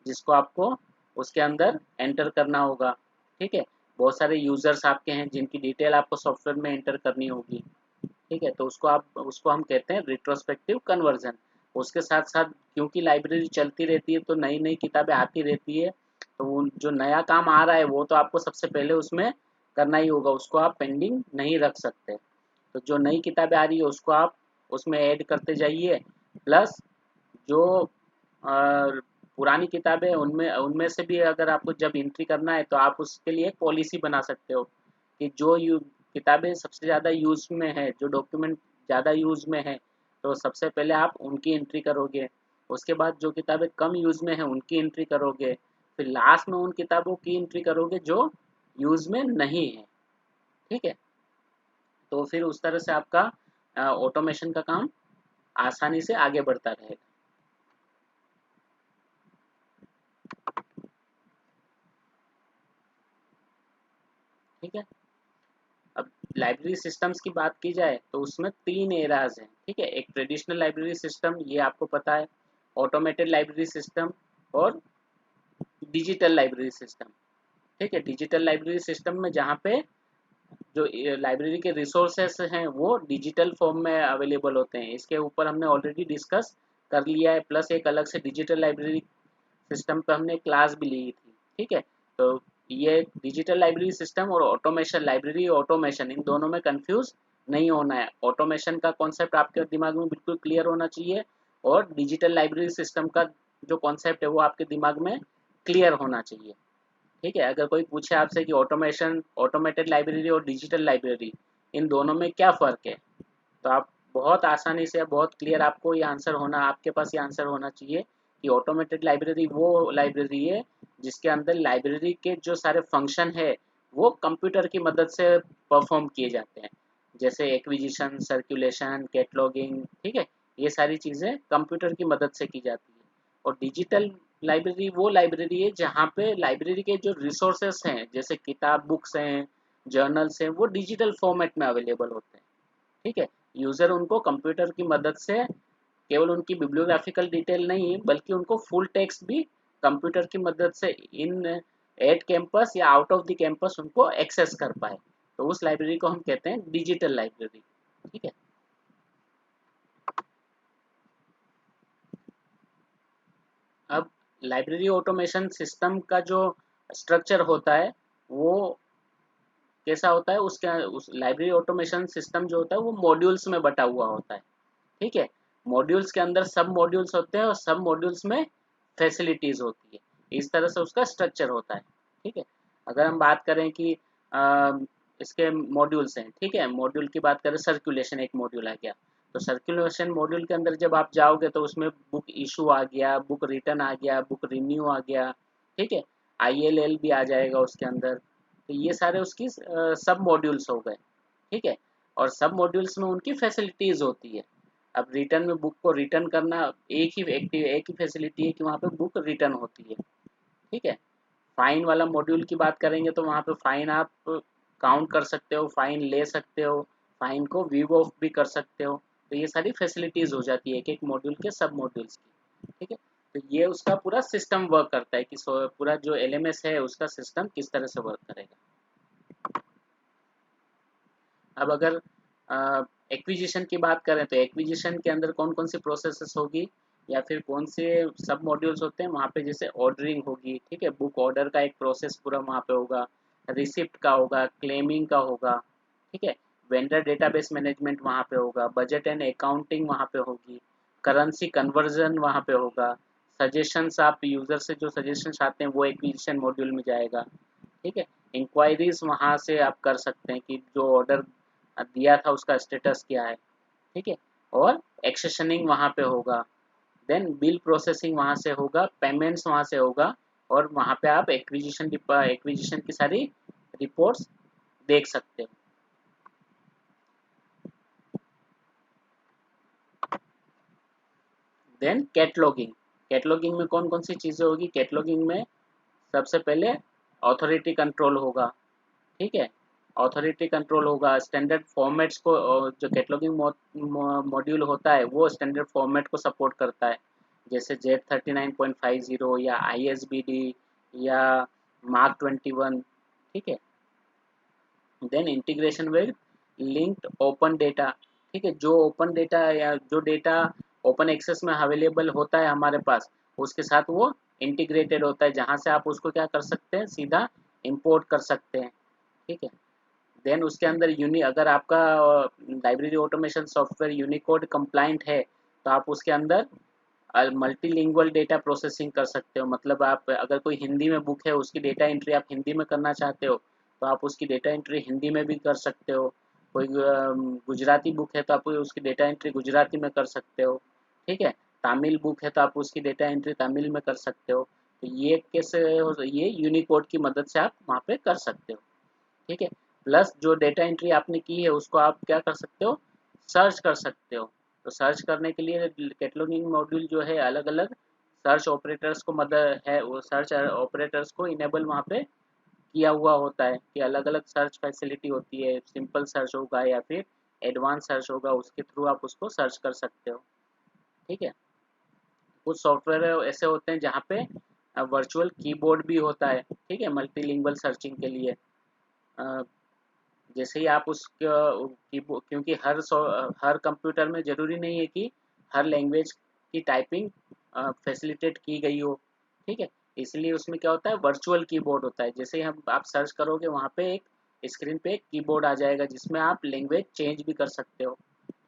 जिसको आपको उसके अंदर एंटर करना होगा। ठीक है, बहुत सारे यूजर्स आपके हैं जिनकी डिटेल आपको सॉफ्टवेयर में एंटर करनी होगी। ठीक है, तो उसको हम कहते हैं रिट्रोस्पेक्टिव कन्वर्जन। उसके साथ साथ क्योंकि लाइब्रेरी चलती रहती है तो नई नई किताबें आती रहती है, तो जो नया काम आ रहा है वो तो आपको सबसे पहले उसमें करना ही होगा, उसको आप पेंडिंग नहीं रख सकते। तो जो नई किताबें आ रही है उसको आप उसमें ऐड करते जाइए। प्लस जो पुरानी किताबें उनमें उनमें से भी अगर आपको जब एंट्री करना है तो आप उसके लिए एक पॉलिसी बना सकते हो कि जो किताबें सबसे ज़्यादा यूज में है, जो डॉक्यूमेंट ज़्यादा यूज में है, तो सबसे पहले आप उनकी एंट्री करोगे। उसके बाद जो किताबें कम यूज में है उनकी एंट्री करोगे। फिर लास्ट में उन किताबों की एंट्री करोगे जो यूज में नहीं है। ठीक है, तो फिर उस तरह से आपका ऑटोमेशन का काम आसानी से आगे बढ़ता रहेगा। ठीक है, अब लाइब्रेरी सिस्टम्स की बात की जाए तो उसमें 3 एराज हैं। ठीक है, एक ट्रेडिशनल लाइब्रेरी सिस्टम, ये आपको पता है, ऑटोमेटेड लाइब्रेरी सिस्टम और डिजिटल लाइब्रेरी सिस्टम। ठीक है, डिजिटल लाइब्रेरी सिस्टम में जहाँ पे जो लाइब्रेरी के रिसोर्सेस हैं वो डिजिटल फॉर्म में अवेलेबल होते हैं, इसके ऊपर हमने ऑलरेडी डिस्कस कर लिया है। प्लस एक अलग से डिजिटल लाइब्रेरी सिस्टम पे हमने क्लास भी ली थी। ठीक है, तो ये डिजिटल लाइब्रेरी सिस्टम और ऑटोमेशन, लाइब्रेरी ऑटोमेशन, इन दोनों में कंफ्यूज नहीं होना है। ऑटोमेशन का कॉन्सेप्ट आपके दिमाग में बिल्कुल क्लियर होना चाहिए और डिजिटल लाइब्रेरी सिस्टम का जो कॉन्सेप्ट है वो आपके दिमाग में क्लियर होना चाहिए। ठीक है, अगर कोई पूछे आपसे कि ऑटोमेशन, ऑटोमेटेड लाइब्रेरी और डिजिटल लाइब्रेरी, इन दोनों में क्या फ़र्क है, तो आप बहुत आसानी से, बहुत क्लियर आपको ये आंसर होना, आपके पास ये आंसर होना चाहिए कि ऑटोमेटेड लाइब्रेरी वो लाइब्रेरी है जिसके अंदर लाइब्रेरी के जो सारे फंक्शन है वो कंप्यूटर की मदद से परफॉर्म किए जाते हैं, जैसे एक्विजिशन, सर्कुलेशन, कैटलॉगिंग। ठीक है, ये सारी चीज़ें कंप्यूटर की मदद से की जाती है। और डिजिटल लाइब्रेरी वो लाइब्रेरी है जहाँ पे लाइब्रेरी के जो रिसोर्सेस हैं, जैसे किताब, बुक्स हैं, जर्नल्स हैं, वो डिजिटल फॉर्मेट में अवेलेबल होते हैं। ठीक है, यूज़र उनको कंप्यूटर की मदद से केवल उनकी बिब्लियोग्राफिकल डिटेल नहीं बल्कि उनको फुल टेक्स्ट भी कंप्यूटर की मदद से इन एट कैंपस या आउट ऑफ द कैंपस उनको एक्सेस कर पाए, तो उस लाइब्रेरी को हम कहते हैं डिजिटल लाइब्रेरी। ठीक है, अब लाइब्रेरी ऑटोमेशन सिस्टम का जो स्ट्रक्चर होता है वो कैसा होता है, उसके उस लाइब्रेरी ऑटोमेशन सिस्टम जो होता है वो मॉड्यूल्स में बटा हुआ होता है। ठीक है, मॉड्यूल्स के अंदर सब मॉड्यूल्स होते हैं और सब मॉड्यूल्स में फैसिलिटीज होती है, इस तरह से उसका स्ट्रक्चर होता है। ठीक है, अगर हम बात करें कि इसके मॉड्यूल्स हैं, ठीक है, मॉड्यूल की बात करें, सर्कुलेशन एक मॉड्यूल आ गया, तो सर्कुलेशन मॉड्यूल के अंदर जब आप जाओगे तो उसमें बुक इशू आ गया, बुक रिटर्न आ गया, बुक रिन्यू आ गया। ठीक है, ILL भी आ जाएगा उसके अंदर, तो ये सारे उसकी सब मॉड्यूल्स हो गए। ठीक है, और सब मॉड्यूल्स में उनकी फैसिलिटीज होती है। अब रिटर्न में बुक को रिटर्न करना, एक ही फैसिलिटी है कि वहाँ पे बुक रिटर्न होती है। ठीक है, फाइन वाला मॉड्यूल की बात करेंगे तो वहाँ पे फाइन आप काउंट कर सकते हो, फाइन ले सकते हो, फाइन को व्यू ऑफ भी कर सकते हो। तो ये सारी फैसिलिटीज हो जाती है एक एक मॉड्यूल के सब मॉड्यूल्स की। ठीक है, तो ये उसका पूरा सिस्टम वर्क करता है कि पूरा जो LMS है उसका सिस्टम किस तरह से वर्क करेगा। अब अगर एक्विजिशन की बात करें तो एक्विजिशन के अंदर कौन कौन सी प्रोसेसेस होगी या फिर कौन से सब मॉड्यूल्स होते हैं वहाँ पे, जैसे ऑर्डरिंग होगी। ठीक है, बुक ऑर्डर का एक प्रोसेस पूरा वहाँ पे होगा, रिसिप्ट का होगा, क्लेमिंग का होगा। ठीक है, वेंडर डेटाबेस मैनेजमेंट वहाँ पे होगा, बजट एंड अकाउंटिंग वहाँ पे होगी, करेंसी कन्वर्जन वहाँ पे होगा, सजेशंस, आप यूज़र से जो सजेशंस आते हैं वो एक्विजिशन मॉड्यूल में जाएगा। ठीक है, इंक्वायरीज वहाँ से आप कर सकते हैं कि जो ऑर्डर दिया था उसका स्टेटस क्या है। ठीक है, और एक्सेशनिंग वहाँ पे होगा, देन बिल प्रोसेसिंग वहाँ से होगा, पेमेंट्स वहाँ से होगा, और वहाँ पे आप एक्विजिशन की सारी रिपोर्ट्स देख सकते हो। देन कैटलॉगिंग, कैटलॉगिंग में कौन कौन सी चीज़ें होगी, कैटलॉगिंग में सबसे पहले ऑथोरिटी कंट्रोल होगा। ठीक है, ऑथोरिटी कंट्रोल होगा, स्टैंडर्ड फॉर्मेट्स को, जो कैटलॉगिंग मॉड्यूल होता है वो स्टैंडर्ड फॉर्मेट को सपोर्ट करता है, जैसे Z39.50 या ISBD या मार्क 21। ठीक है, then integration with linked open data. ठीक है, जो ओपन डेटा या जो डेटा ओपन एक्सेस में अवेलेबल होता है हमारे पास, उसके साथ वो इंटीग्रेटेड होता है, जहाँ से आप उसको क्या कर सकते हैं, सीधा इंपोर्ट कर सकते हैं। ठीक है, देन उसके अंदर अगर आपका library automation software Unicode compliant है तो आप उसके अंदर मल्टीलिंगुअल डेटा प्रोसेसिंग कर सकते हो। मतलब आप अगर कोई हिंदी में बुक है उसकी डेटा एंट्री आप हिंदी में करना चाहते हो तो आप उसकी डेटा एंट्री हिंदी में भी कर सकते हो। कोई गुजराती बुक है तो आप उसकी डेटा एंट्री गुजराती में कर सकते हो। ठीक है, तमिल बुक है तो आप उसकी डेटा एंट्री तमिल में कर सकते हो। तो ये कैसे ये यूनिकोड की मदद से आप वहाँ पे कर सकते हो। ठीक है, प्लस जो डेटा एंट्री आपने की है उसको आप क्या कर सकते हो, सर्च कर सकते हो। तो सर्च करने के लिए कैटलॉगिंग मॉड्यूल जो है अलग अलग सर्च ऑपरेटर्स को मदद है, वो सर्च ऑपरेटर्स को इनेबल वहाँ पे किया हुआ होता है कि अलग अलग सर्च फैसिलिटी होती है। सिंपल सर्च होगा या फिर एडवांस सर्च होगा, उसके थ्रू आप उसको सर्च कर सकते हो। ठीक है, कुछ सॉफ्टवेयर ऐसे होते हैं जहाँ पे वर्चुअल कीबोर्ड भी होता है। ठीक है, मल्टीलिंगुअल सर्चिंग के लिए अ, जैसे ही आप उस क्योंकि हर कंप्यूटर में ज़रूरी नहीं है कि हर लैंग्वेज की टाइपिंग फैसिलिटेट की गई हो। ठीक है, इसलिए उसमें क्या होता है, वर्चुअल कीबोर्ड होता है। जैसे ही हम आप सर्च करोगे वहाँ पे एक स्क्रीन पे एक कीबोर्ड आ जाएगा जिसमें आप लैंग्वेज चेंज भी कर सकते हो।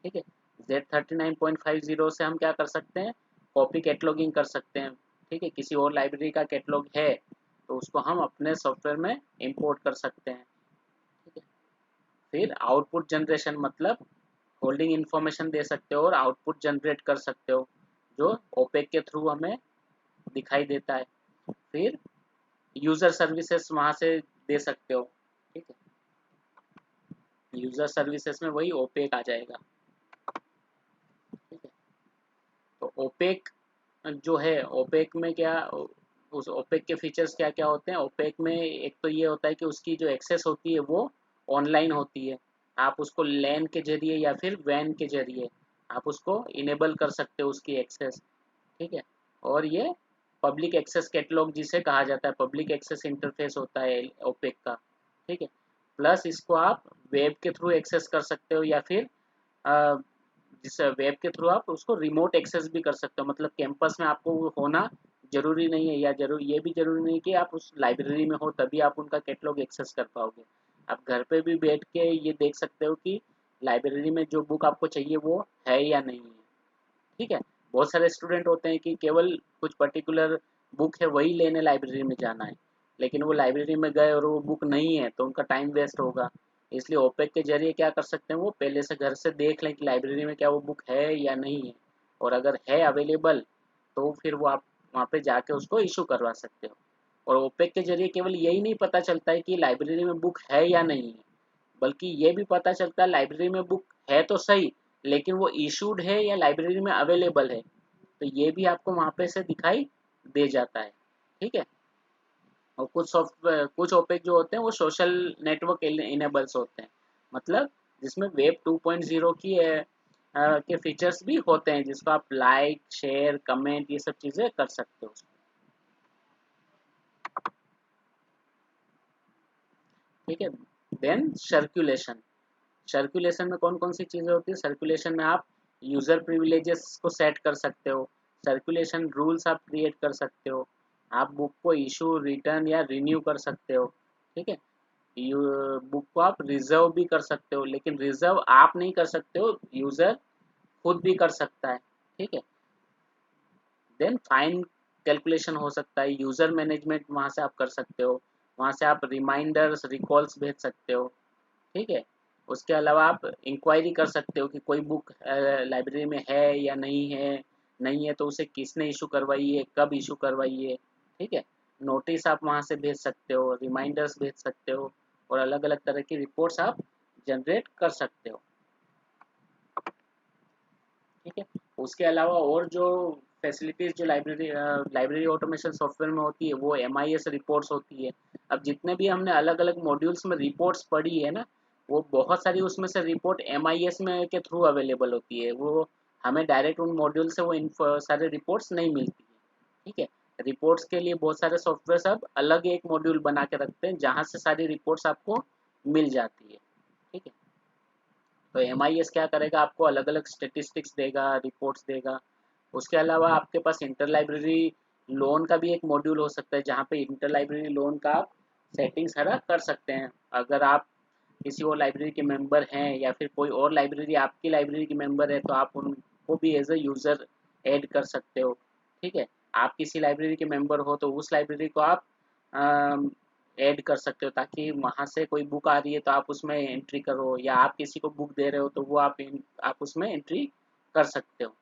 ठीक है, Z39.50 से हम क्या कर सकते हैं, कॉपी कैटलॉगिंग कर सकते हैं। ठीक है, किसी और लाइब्रेरी का कैटलॉग है तो उसको हम अपने सॉफ्टवेयर में इंपोर्ट कर सकते हैं। ठीक है, फिर आउटपुट जनरेशन, मतलब होल्डिंग इन्फॉर्मेशन दे सकते हो और आउटपुट जनरेट कर सकते हो जो ओपेक के थ्रू हमें दिखाई देता है। फिर यूज़र सर्विसेज वहाँ से दे सकते हो। ठीक है, यूज़र सर्विसेज में वही ओपेक आ जाएगा। ठीक है, तो ओपेक जो है, ओपेक में क्या, उस ओपेक के फीचर्स क्या क्या होते हैं। ओपेक में एक तो ये होता है कि उसकी जो एक्सेस होती है वो ऑनलाइन होती है। आप उसको लैन के जरिए या फिर वैन के जरिए आप उसको इनेबल कर सकते हो उसकी एक्सेस। ठीक है, और ये पब्लिक एक्सेस कैटलॉग जिसे कहा जाता है, पब्लिक एक्सेस इंटरफेस होता है ओपेक का। ठीक है, प्लस इसको आप वेब के थ्रू एक्सेस कर सकते हो या फिर जिस वेब के थ्रू आप उसको रिमोट एक्सेस भी कर सकते हो। मतलब कैंपस में आपको वो होना जरूरी नहीं है, या ये भी जरूरी नहीं कि आप उस लाइब्रेरी में हो तभी आप उनका कैटलॉग एक्सेस कर पाओगे। आप घर पे भी बैठ के ये देख सकते हो कि लाइब्रेरी में जो बुक आपको चाहिए वो है या नहीं है। ठीक है, बहुत सारे स्टूडेंट होते हैं कि केवल कुछ पर्टिकुलर बुक है वही लेने लाइब्रेरी में जाना है, लेकिन वो लाइब्रेरी में गए और वो बुक नहीं है तो उनका टाइम वेस्ट होगा। इसलिए ओपेक के जरिए क्या कर सकते हैं, वो पहले से घर से देख लें कि लाइब्रेरी में क्या वो बुक है या नहीं है, और अगर है अवेलेबल तो फिर वो आप वहाँ पे जाके उसको इशू करवा सकते हो। और ओपेक के जरिए केवल यही नहीं पता चलता है कि लाइब्रेरी में बुक है या नहीं है, बल्कि ये भी पता चलता है लाइब्रेरी में बुक है तो सही, लेकिन वो इशूड है या लाइब्रेरी में अवेलेबल है, तो ये भी आपको वहाँ पे से दिखाई दे जाता है। ठीक है, और कुछ ओपेक जो होते हैं वो सोशल नेटवर्क इनेबल्स होते हैं, मतलब जिसमें वेब 2.0 की के फीचर्स भी होते हैं जिसको आप लाइक शेयर कमेंट ये सब चीज़ें कर सकते हो। ठीक है, देन सर्कुलेशन। सर्कुलेशन में कौन कौन सी चीज़ें होती है, सर्कुलेशन में आप यूज़र प्रिविलेजेस को सेट कर सकते हो, सर्कुलेशन रूल्स आप क्रिएट कर सकते हो, आप बुक को इशू रिटर्न या रिन्यू कर सकते हो। ठीक है, बुक को आप रिजर्व भी कर सकते हो, लेकिन रिजर्व आप नहीं कर सकते हो, यूज़र खुद भी कर सकता है। ठीक है, देन फाइन कैलकुलेशन हो सकता है, यूज़र मैनेजमेंट वहाँ से आप कर सकते हो, वहाँ से आप रिमाइंडर्स रिकॉल्स भेज सकते हो। ठीक है, उसके अलावा आप इंक्वायरी कर सकते हो कि कोई बुक लाइब्रेरी में है या नहीं है, नहीं है तो उसे किसने इशू करवाई है, कब इशू करवाई है। ठीक है, नोटिस आप वहाँ से भेज सकते हो, रिमाइंडर्स भेज सकते हो, और अलग अलग तरह की रिपोर्ट्स आप जनरेट कर सकते हो। ठीक है, उसके अलावा और जो फैसिलिटीज़ जो लाइब्रेरी ऑटोमेशन सॉफ्टवेयर में होती है वो MIS रिपोर्ट्स होती है। अब जितने भी हमने अलग अलग मॉड्यूल्स में रिपोर्ट्स पढ़ी है ना, वो बहुत सारी उसमें से रिपोर्ट MIS में के थ्रू अवेलेबल होती है। वो हमें डायरेक्ट उन मॉड्यूल से वो सारे रिपोर्ट्स नहीं मिलती है। ठीक है, रिपोर्ट्स के लिए बहुत सारे सॉफ्टवेयर अब अलग एक मॉड्यूल बना के रखते हैं जहाँ से सारी रिपोर्ट्स आपको मिल जाती है। ठीक है, तो MIS क्या करेगा, आपको अलग अलग स्टेटिस्टिक्स देगा, रिपोर्ट्स देगा। उसके अलावा आपके पास इंटर लाइब्रेरी लोन का भी एक मॉड्यूल हो सकता है जहाँ पे इंटर लाइब्रेरी लोन का आप सेटिंग सारा कर सकते हैं। अगर आप किसी और लाइब्रेरी के मेंबर हैं या फिर कोई और लाइब्रेरी आपकी लाइब्रेरी के मेंबर है तो आप उनको भी एज अ यूज़र ऐड कर सकते हो। ठीक है, आप किसी लाइब्रेरी के मेंबर हो तो उस लाइब्रेरी को आप ऐड कर सकते हो, ताकि वहाँ से कोई बुक आ रही है तो आप उसमें एंट्री करो, या आप किसी को बुक दे रहे हो तो वो आप उसमें एंट्री कर सकते हो।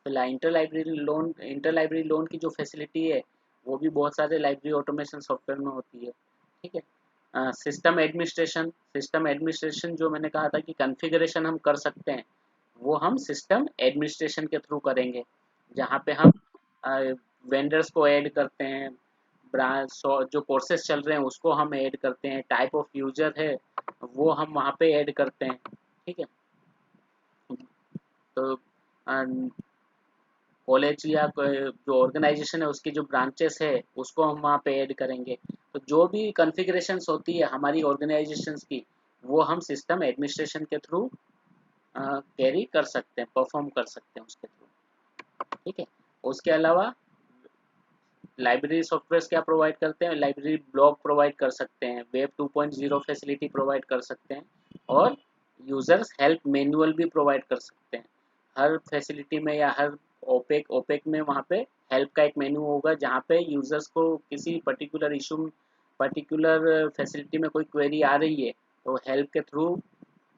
तो इंटर लाइब्रेरी लोन की जो फैसिलिटी है वो भी बहुत सारे लाइब्रेरी ऑटोमेशन सॉफ्टवेयर में होती है। ठीक है, सिस्टम एडमिनिस्ट्रेशन जो मैंने कहा था कि कॉन्फ़िगरेशन हम कर सकते हैं, वो हम सिस्टम एडमिनिस्ट्रेशन के थ्रू करेंगे, जहाँ पे हम वेंडर्स को ऐड करते हैं, ब्रांच जो कोर्सेज चल रहे हैं उसको हम ऐड करते हैं, टाइप ऑफ यूजर है वो हम वहाँ पे ऐड करते हैं। ठीक है, तो कॉलेज या जो ऑर्गेनाइजेशन है उसकी जो ब्रांचेस है उसको हम वहाँ पे ऐड करेंगे। तो जो भी कॉन्फ़िगरेशंस होती है हमारी ऑर्गेनाइजेशंस की, वो हम सिस्टम एडमिनिस्ट्रेशन के थ्रू कैरी कर सकते हैं, परफॉर्म कर सकते हैं उसके थ्रू। ठीक है, उसके अलावा लाइब्रेरी सॉफ्टवेयर क्या प्रोवाइड करते हैं, लाइब्रेरी ब्लॉग प्रोवाइड कर सकते हैं, वेब 2.0 फैसिलिटी प्रोवाइड कर सकते हैं, और यूजर्स हेल्प मैनुअल भी प्रोवाइड कर सकते हैं। हर फैसिलिटी में या हर ओपेक में वहाँ पे हेल्प का एक मेन्यू होगा, जहाँ पे यूजर्स को किसी पर्टिकुलर फैसिलिटी में कोई क्वेरी आ रही है तो हेल्प के थ्रू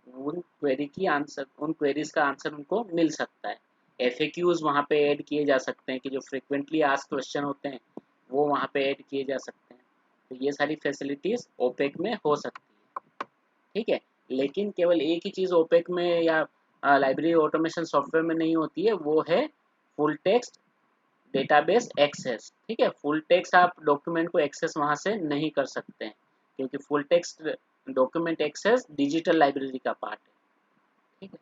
उन क्वेरीज का आंसर उनको मिल सकता है। एफएक्यूज वहाँ पे ऐड किए जा सकते हैं कि जो फ्रिक्वेंटली आस्क्ड क्वेश्चन होते हैं वो वहाँ पे ऐड किए जा सकते हैं। तो ये सारी फैसिलिटीज ओपेक में हो सकती है। ठीक है, लेकिन केवल एक ही चीज़ ओपेक में या लाइब्रेरी ऑटोमेशन सॉफ्टवेयर में नहीं होती है, वो है फुल टेक्स्ट डेटाबेस एक्सेस। ठीक है, फुल टेक्स्ट आप डॉक्यूमेंट को एक्सेस वहाँ से नहीं कर सकते हैं, क्योंकि full text document access digital library का पार्ट है। ठीक है,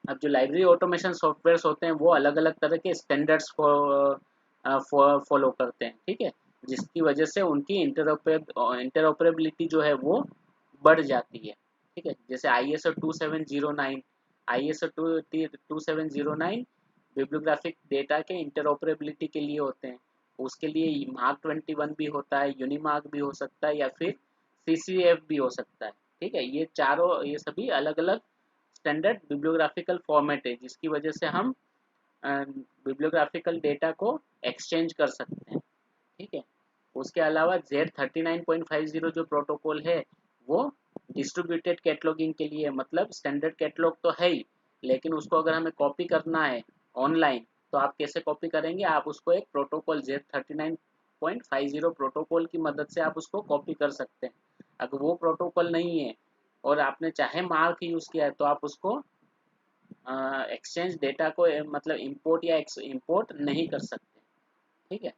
अब जो लाइब्रेरी ऑटोमेशन सॉफ्टवेयर्स होते हैं वो अलग अलग तरह के स्टैंडर्ड्स फॉलो करते हैं। ठीक है, जिसकी वजह से उनकी इंटरऑपरेबिलिटी जो है वो बढ़ जाती है। ठीक है, जैसे ISO 2709 बिब्लियोग्राफिक डेटा के इंटरऑपरेबिलिटी के लिए होते हैं। उसके लिए मार्क 21 भी होता है, यूनिमार्क भी हो सकता है, या फिर CCF भी हो सकता है। ठीक है, ये सभी अलग अलग स्टैंडर्ड बिब्लियोग्राफिकल फॉर्मेट है, जिसकी वजह से हम बिब्लियोग्राफिकल डेटा को एक्सचेंज कर सकते हैं। ठीक है, उसके अलावा Z39.50 जो प्रोटोकॉल है वो डिस्ट्रीब्यूटेड कैटलॉगिंग के लिए, मतलब स्टैंडर्ड कैटलॉग तो है ही, लेकिन उसको अगर हमें कॉपी करना है ऑनलाइन तो आप कैसे कॉपी करेंगे, आप उसको एक प्रोटोकॉल Z39.50 प्रोटोकॉल की मदद से आप उसको कॉपी कर सकते हैं। अगर वो प्रोटोकॉल नहीं है और आपने चाहे मार्क यूज़ किया है तो आप उसको एक्सचेंज डेटा को मतलब इंपोर्ट या इंपोर्ट नहीं कर सकते। ठीक है,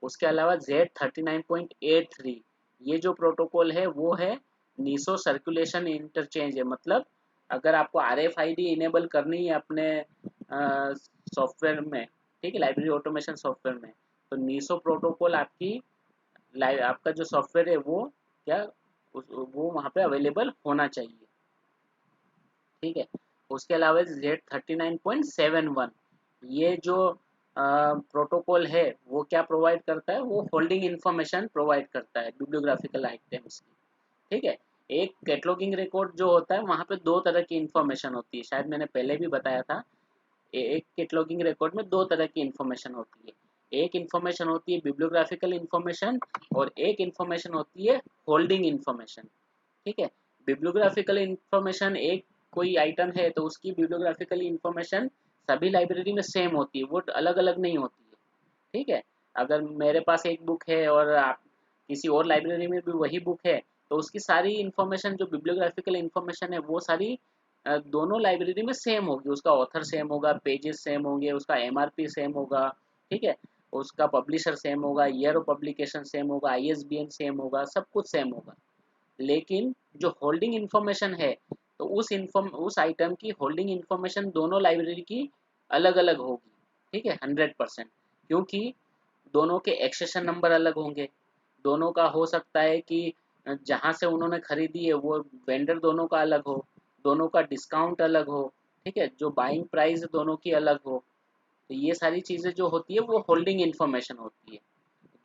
उसके अलावा Z39.83 ये जो प्रोटोकॉल है वो है नीसो सर्कुलेशन इंटरचेंज है। मतलब अगर आपको RFID इनेबल करनी है अपने सॉफ्टवेयर में, ठीक है, लाइब्रेरी ऑटोमेशन सॉफ्टवेयर में, तो नीसो प्रोटोकॉल आपका जो सॉफ्टवेयर है वो क्या वो वहाँ पे अवेलेबल होना चाहिए। ठीक है, उसके अलावा Z39.71 ये जो प्रोटोकॉल है वो क्या प्रोवाइड करता है, वो होल्डिंग इन्फॉर्मेशन प्रोवाइड करता है बिब्लियोग्राफिकल आइटम्स की। ठीक है, एक कैटलॉगिंग रिकॉर्ड जो होता है वहाँ पे दो तरह की इन्फॉर्मेशन होती है, शायद मैंने पहले भी बताया था। एक कैटलॉगिंग रिकॉर्ड में दो तरह की इन्फॉर्मेशन होती है, एक इन्फॉर्मेशन होती है बिब्लियोग्राफिकल इन्फॉर्मेशन, और एक इन्फॉर्मेशन होती है होल्डिंग इन्फॉर्मेशन। ठीक है, बिब्लियोग्राफिकल इन्फॉर्मेशन एक कोई आइटम है तो उसकी बिब्लियोग्राफिकल इन्फॉर्मेशन सभी लाइब्रेरी में सेम होती है, वो अलग अलग नहीं होती है। ठीक है, अगर मेरे पास एक बुक है और आप किसी और लाइब्रेरी में भी वही बुक है तो उसकी सारी इन्फॉर्मेशन जो बिब्लियोग्राफिकल इन्फॉर्मेशन है वो सारी दोनों लाइब्रेरी में सेम होगी, उसका ऑथर सेम होगा, पेजेस सेम होंगे, उसका MRP सेम होगा। ठीक है, उसका पब्लिशर सेम होगा, ईयर ऑफ पब्लिकेशन सेम होगा, ISBN सेम होगा, सब कुछ सेम होगा। लेकिन जो होल्डिंग इन्फॉर्मेशन है तो उस आइटम की होल्डिंग इन्फॉर्मेशन दोनों लाइब्रेरी की अलग अलग होगी। ठीक है, 100%, क्योंकि दोनों के एक्सेशन नंबर अलग होंगे, दोनों का हो सकता है कि जहाँ से उन्होंने खरीदी है वो वेंडर दोनों का अलग हो, दोनों का डिस्काउंट अलग हो। ठीक है, जो बाइंग प्राइस दोनों की अलग हो। तो ये सारी चीज़ें जो होती है वो होल्डिंग इन्फॉर्मेशन होती है।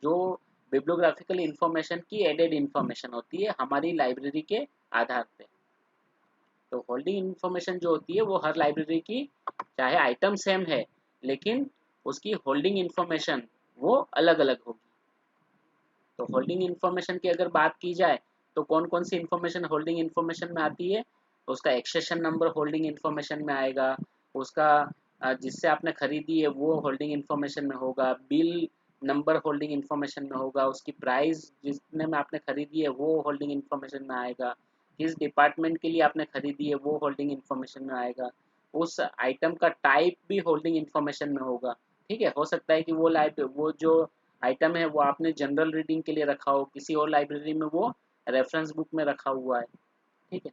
जो बिब्लियोग्राफिकल इंफॉर्मेशन की एडेड इंफॉर्मेशन होती है हमारी लाइब्रेरी के आधार पे। तो होल्डिंग इंफॉर्मेशन जो होती है वो हर लाइब्रेरी की, चाहे आइटम सेम है लेकिन उसकी होल्डिंग इंफॉर्मेशन वो अलग अलग होगी। तो होल्डिंग इंफॉर्मेशन की अगर बात की जाए तो कौन कौन सी इंफॉर्मेशन होल्डिंग इंफॉर्मेशन में आती है, तो उसका एक्सेशन नंबर होल्डिंग इंफॉर्मेशन में आएगा, उसका जिससे आपने खरीदी है वो होल्डिंग इंफॉर्मेशन में होगा, बिल नंबर होल्डिंग इंफॉर्मेशन में होगा, उसकी प्राइस जितने में आपने खरीदी है वो होल्डिंग इंफॉर्मेशन में आएगा, किस डिपार्टमेंट के लिए आपने खरीदी है वो होल्डिंग इंफॉर्मेशन में आएगा, उस आइटम का टाइप भी होल्डिंग इंफॉर्मेशन में होगा। ठीक है, हो सकता है कि वो जो आइटम है वो आपने जनरल रीडिंग के लिए रखा हो, किसी और लाइब्रेरी में वो रेफरेंस बुक में रखा हुआ है। ठीक है,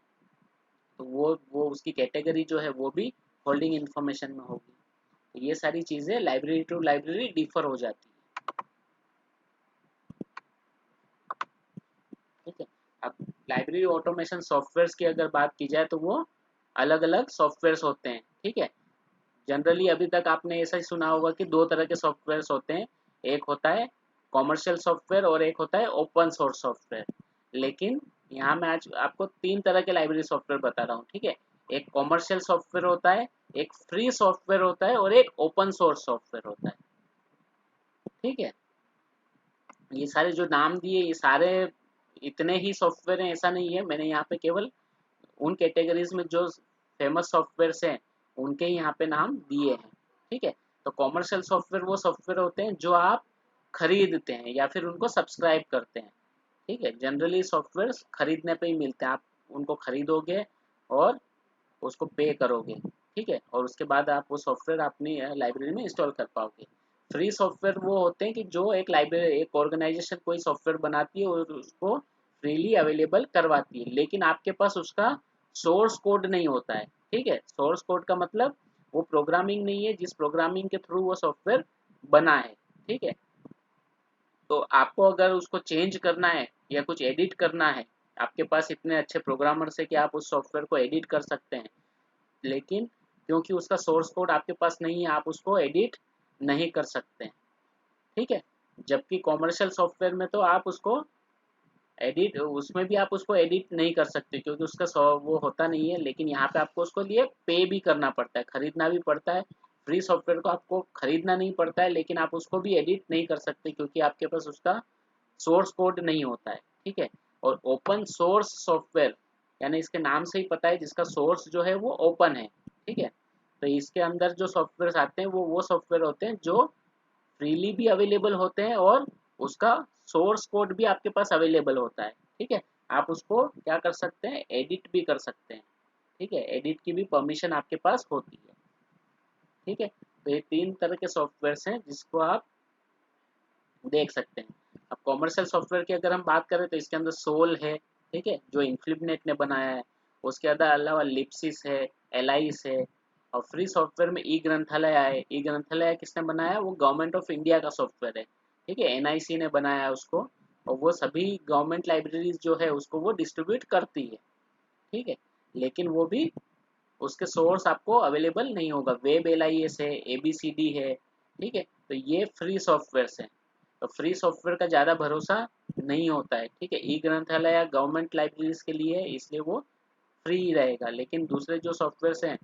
तो वो उसकी कैटेगरी जो है वो भी होल्डिंग इंफॉर्मेशन में होगी। तो ये सारी चीज़ें लाइब्रेरी टू लाइब्रेरी डिफर हो जाती है। ठीक है, अब लाइब्रेरी ऑटोमेशन सॉफ्टवेयर्स की अगर बात की जाए तो वो अलग अलग सॉफ्टवेयर्स होते हैं। ठीक है, जनरली अभी तक आपने ऐसा ही सुना होगा कि दो तरह के सॉफ्टवेयर्स होते हैं, एक होता है कॉमर्शियल सॉफ्टवेयर और एक होता है ओपन सोर्स सॉफ्टवेयर। लेकिन यहाँ मैं आज आपको तीन तरह के लाइब्रेरी सॉफ्टवेयर बता रहा हूँ। ठीक है, एक कॉमर्शियल सॉफ्टवेयर होता है, एक फ्री सॉफ्टवेयर होता है और एक ओपन सोर्स सॉफ्टवेयर होता है। ठीक है, ये सारे जो नाम दिए ये सारे इतने ही सॉफ्टवेयर हैं ऐसा नहीं है, मैंने यहाँ पे केवल उन कैटेगरीज में जो फेमस सॉफ्टवेयर्स हैं उनके ही यहाँ पे नाम दिए हैं। ठीक है, तो कॉमर्शियल सॉफ्टवेयर वो सॉफ्टवेयर होते हैं जो आप खरीदते हैं या फिर उनको सब्सक्राइब करते हैं। ठीक है, जनरली सॉफ्टवेयर खरीदने पे ही मिलते हैं, आप उनको खरीदोगे और उसको पे करोगे। ठीक है, और उसके बाद आप वो सॉफ्टवेयर अपनी लाइब्रेरी में इंस्टॉल कर पाओगे। फ्री सॉफ्टवेयर वो होते हैं कि जो एक लाइब्रेरी एक ऑर्गेनाइजेशन कोई सॉफ्टवेयर बनाती है और उसको फ्रीली अवेलेबल करवाती है, लेकिन आपके पास उसका सोर्स कोड नहीं होता है। ठीक है, सोर्स कोड का मतलब वो प्रोग्रामिंग नहीं है जिस प्रोग्रामिंग के थ्रू वो सॉफ्टवेयर बना है। ठीक है, तो आपको अगर उसको चेंज करना है या कुछ एडिट करना है, आपके पास इतने अच्छे प्रोग्रामर्स है कि आप उस सॉफ्टवेयर को एडिट कर सकते हैं, लेकिन क्योंकि उसका सोर्स कोड आपके पास नहीं है आप उसको एडिट नहीं कर सकते हैं। ठीक है, जबकि कॉमर्शियल सॉफ्टवेयर में तो आप उसको एडिट उसमें भी आप उसको एडिट नहीं कर सकते क्योंकि उसका वो होता नहीं है, लेकिन यहाँ पे आपको उसको लिए पे भी करना पड़ता है, खरीदना भी पड़ता है। फ्री सॉफ्टवेयर को आपको खरीदना नहीं पड़ता है लेकिन आप उसको भी एडिट नहीं कर सकते क्योंकि आपके पास उसका सोर्स कोड नहीं होता है। ठीक है, और ओपन सोर्स सॉफ्टवेयर यानी इसके नाम से ही पता है जिसका सोर्स जो है वो ओपन है। ठीक है, तो इसके अंदर जो सॉफ्टवेयर आते हैं वो सॉफ्टवेयर होते हैं जो फ्रीली भी अवेलेबल होते हैं और उसका सोर्स कोड भी आपके पास अवेलेबल होता है। ठीक है, आप उसको क्या कर सकते हैं, एडिट भी कर सकते हैं। ठीक है, एडिट की भी परमिशन आपके पास होती है। ठीक है, तो ये तीन तरह के सॉफ्टवेयर हैं जिसको आप देख सकते हैं। अब कॉमर्शियल सॉफ्टवेयर की अगर हम बात करें तो इसके अंदर सोल है। ठीक है, जो इन्फ्लिपनेट ने बनाया है। उसके अलावा लिप्सिस है, एलाइस है, और फ्री सॉफ्टवेयर में ई ग्रंथालय है। ई ग्रंथालय किसने बनाया, वो गवर्नमेंट ऑफ इंडिया का सॉफ्टवेयर है। ठीक है, एनआईसी ने बनाया है उसको, और वो सभी गवर्नमेंट लाइब्रेरीज जो है उसको वो डिस्ट्रीब्यूट करती है। ठीक है, लेकिन वो भी उसके सोर्स आपको अवेलेबल नहीं होगा। वेब एलआईएस है, एबीसीडी है। ठीक है, तो ये फ्री सॉफ्टवेयर हैं। तो फ्री सॉफ्टवेयर का ज़्यादा भरोसा नहीं होता है। ठीक है, ई ग्रंथालय या गवर्नमेंट लाइब्रेरीज के लिए है इसलिए वो फ्री ही रहेगा, लेकिन दूसरे जो सॉफ्टवेयर हैं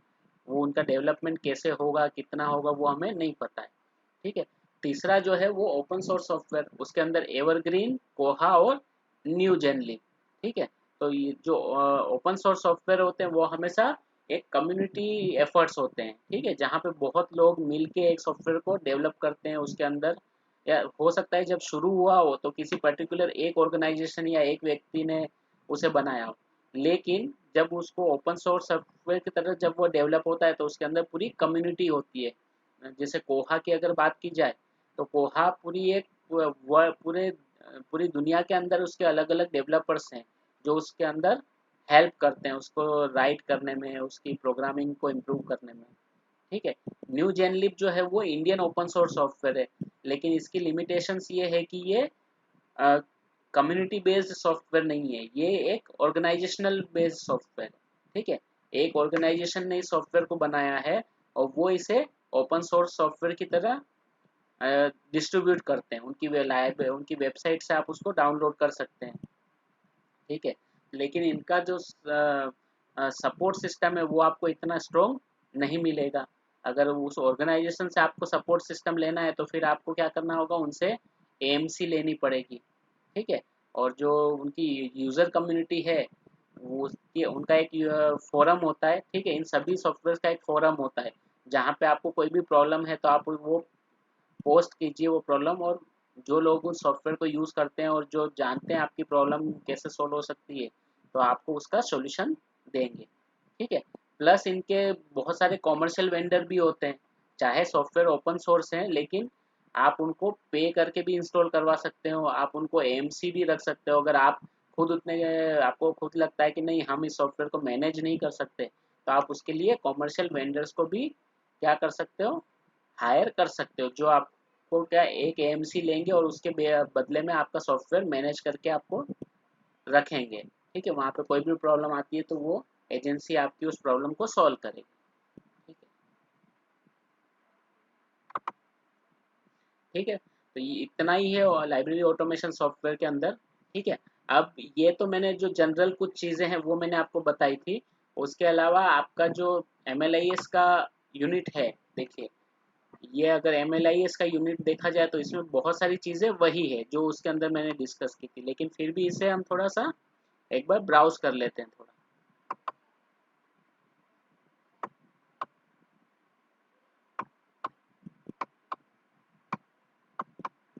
वो उनका डेवलपमेंट कैसे होगा कितना होगा वो हमें नहीं पता है। ठीक है, तीसरा जो है वो ओपन सोर्स सॉफ्टवेयर, उसके अंदर एवरग्रीन, कोहा और न्यू जेनलिंक। ठीक है, तो ये जो ओपन सोर्स सॉफ्टवेयर होते हैं वो हमेशा एक कम्युनिटी एफर्ट्स होते हैं। ठीक है, जहाँ पे बहुत लोग मिलके एक सॉफ्टवेयर को डेवलप करते हैं। उसके अंदर या हो सकता है जब शुरू हुआ हो तो किसी पर्टिकुलर एक ऑर्गेनाइजेशन या एक व्यक्ति ने उसे बनाया हो, लेकिन जब उसको ओपन सोर्स सॉफ्टवेयर की तरह जब वो डेवलप होता है तो उसके अंदर पूरी कम्युनिटी होती है। जैसे कोहा की अगर बात की जाए तो कोहा पूरी एक पूरी दुनिया के अंदर उसके अलग अलग डेवलपर्स हैं जो उसके अंदर हेल्प करते हैं उसको राइट करने में, उसकी प्रोग्रामिंग को इम्प्रूव करने में। ठीक है, न्यू जेनलिप जो है वो इंडियन ओपन सोर्स सॉफ्टवेयर है, लेकिन इसकी लिमिटेशंस ये है कि ये कम्युनिटी बेस्ड सॉफ्टवेयर नहीं है, ये एक ऑर्गेनाइजेशनल बेस्ड सॉफ्टवेयर है। ठीक है, एक ऑर्गेनाइजेशन ने इस सॉफ्टवेयर को बनाया है और वो इसे ओपन सोर्स सॉफ्टवेयर की तरह डिस्ट्रीब्यूट करते हैं, उनकी वेबसाइट से आप उसको डाउनलोड कर सकते हैं। ठीक है, लेकिन इनका जो सपोर्ट सिस्टम है वो आपको इतना स्ट्रॉन्ग नहीं मिलेगा। अगर उस ऑर्गेनाइजेशन से आपको सपोर्ट सिस्टम लेना है तो फिर आपको क्या करना होगा, उनसे एएमसी लेनी पड़ेगी। ठीक है, और जो उनकी यूज़र कम्युनिटी है वो उनका एक फोरम होता है। ठीक है, इन सभी सॉफ्टवेयर का एक फोरम होता है जहाँ पे आपको कोई भी प्रॉब्लम है तो आप वो पोस्ट कीजिए वो प्रॉब्लम, और जो लोग उस सॉफ्टवेयर को यूज़ करते हैं और जो जानते हैं आपकी प्रॉब्लम कैसे सॉल्व हो सकती है तो आपको उसका सॉल्यूशन देंगे। ठीक है, प्लस इनके बहुत सारे कॉमर्शियल वेंडर भी होते हैं। चाहे सॉफ्टवेयर ओपन सोर्स हैं लेकिन आप उनको पे करके भी इंस्टॉल करवा सकते हो, आप उनको एएमसी भी रख सकते हो। अगर आप खुद उतने आपको खुद लगता है कि नहीं हम इस सॉफ्टवेयर को मैनेज नहीं कर सकते तो आप उसके लिए कॉमर्शियल वेंडर्स को भी क्या कर सकते हो, हायर कर सकते हो, जो आपको क्या एक एएमसी लेंगे और उसके बदले में आपका सॉफ्टवेयर मैनेज करके आपको रखेंगे। ठीक है, वहाँ पे कोई भी प्रॉब्लम आती है तो वो एजेंसी आपकी उस प्रॉब्लम को सॉल्व करेगी। ठीक है, ठीक है, तो ये इतना ही है लाइब्रेरी ऑटोमेशन सॉफ्टवेयर के अंदर। ठीक है, अब ये तो मैंने जो जनरल कुछ चीज़ें हैं वो मैंने आपको बताई थी। उसके अलावा आपका जो एमएलआईएस का यूनिट है, देखिए ये अगर एमएलआईएस का यूनिट देखा जाए तो इसमें बहुत सारी चीज़ें वही है जो उसके अंदर मैंने डिस्कस की थी, लेकिन फिर भी इसे हम थोड़ा सा एक बार ब्राउज कर लेते हैं थोड़ा।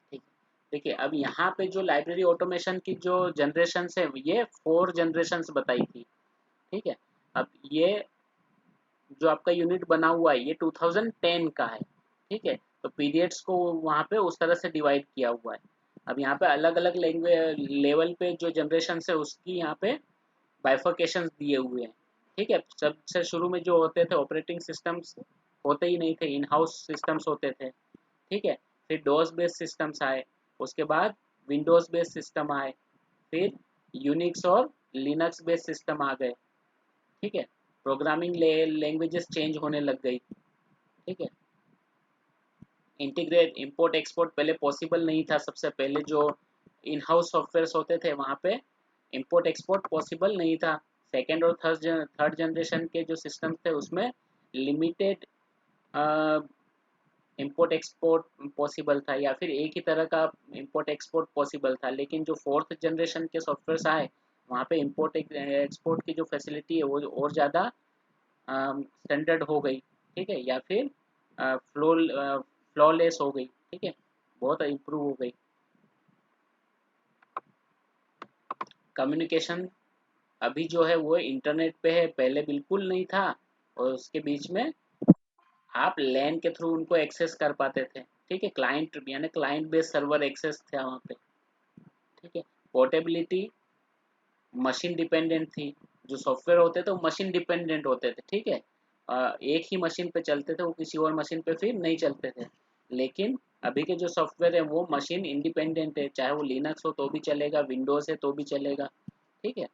ठीक है, देखिए अब यहाँ पे जो लाइब्रेरी ऑटोमेशन की जो जनरेशन है ये 4 जनरेशन बताई थी। ठीक है, अब ये जो आपका यूनिट बना हुआ है ये 2010 का है। ठीक है, तो पीरियड्स को वहाँ पे उस तरह से डिवाइड किया हुआ है। अब यहाँ पे अलग अलग लैंग्वेज लेवल पे जो जनरेशन है उसकी यहाँ पे बाइफर्केशंस दिए हुए हैं। ठीक है, सबसे शुरू में जो होते थे ऑपरेटिंग सिस्टम्स होते ही नहीं थे, इन हाउस सिस्टम्स होते थे। ठीक है, फिर डोस बेस्ड सिस्टम्स आए, उसके बाद विंडोज़ बेस्ड सिस्टम आए, फिर यूनिक्स और लिनक्स बेस्ड सिस्टम आ गए। ठीक है, प्रोग्रामिंग लैंग्वेजेस चेंज होने लग गई। ठीक है, इंटीग्रेट इंपोर्ट एक्सपोर्ट पहले पॉसिबल नहीं था। सबसे पहले जो इन हाउस सॉफ्टवेयर होते थे वहाँ पे इंपोर्ट एक्सपोर्ट पॉसिबल नहीं था। सेकेंड और थर्ड जनरेशन के जो सिस्टम थे उसमें लिमिटेड इंपोर्ट एक्सपोर्ट पॉसिबल था, या फिर एक ही तरह का इंपोर्ट एक्सपोर्ट पॉसिबल था। लेकिन जो फोर्थ जनरेशन के सॉफ्टवेयर आए वहाँ पे इंपोर्ट एक्सपोर्ट की जो फैसिलिटी है वो और ज़्यादा स्टैंडर्ड हो गई। ठीक है, या फिर फ्लो फ्लॉलेस हो गई। ठीक है, बहुत इम्प्रूव हो गई। कम्युनिकेशन अभी जो है वो इंटरनेट पे है, पहले बिल्कुल नहीं था। और उसके बीच में आप लैन के थ्रू उनको एक्सेस कर पाते थे। ठीक है, क्लाइंट यानी क्लाइंट बेस्ड सर्वर एक्सेस था वहाँ पे। ठीक है, पोर्टेबिलिटी मशीन डिपेंडेंट थी। जो सॉफ्टवेयर होते थे वो मशीन डिपेंडेंट होते थे। ठीक है, एक ही मशीन पे चलते थे, वो किसी और मशीन पे फिर नहीं चलते थे। लेकिन अभी के जो सॉफ्टवेयर है वो मशीन इंडिपेंडेंट है, चाहे वो लिनक्स हो तो भी चलेगा, विंडोज है तो भी चलेगा। ठीक है,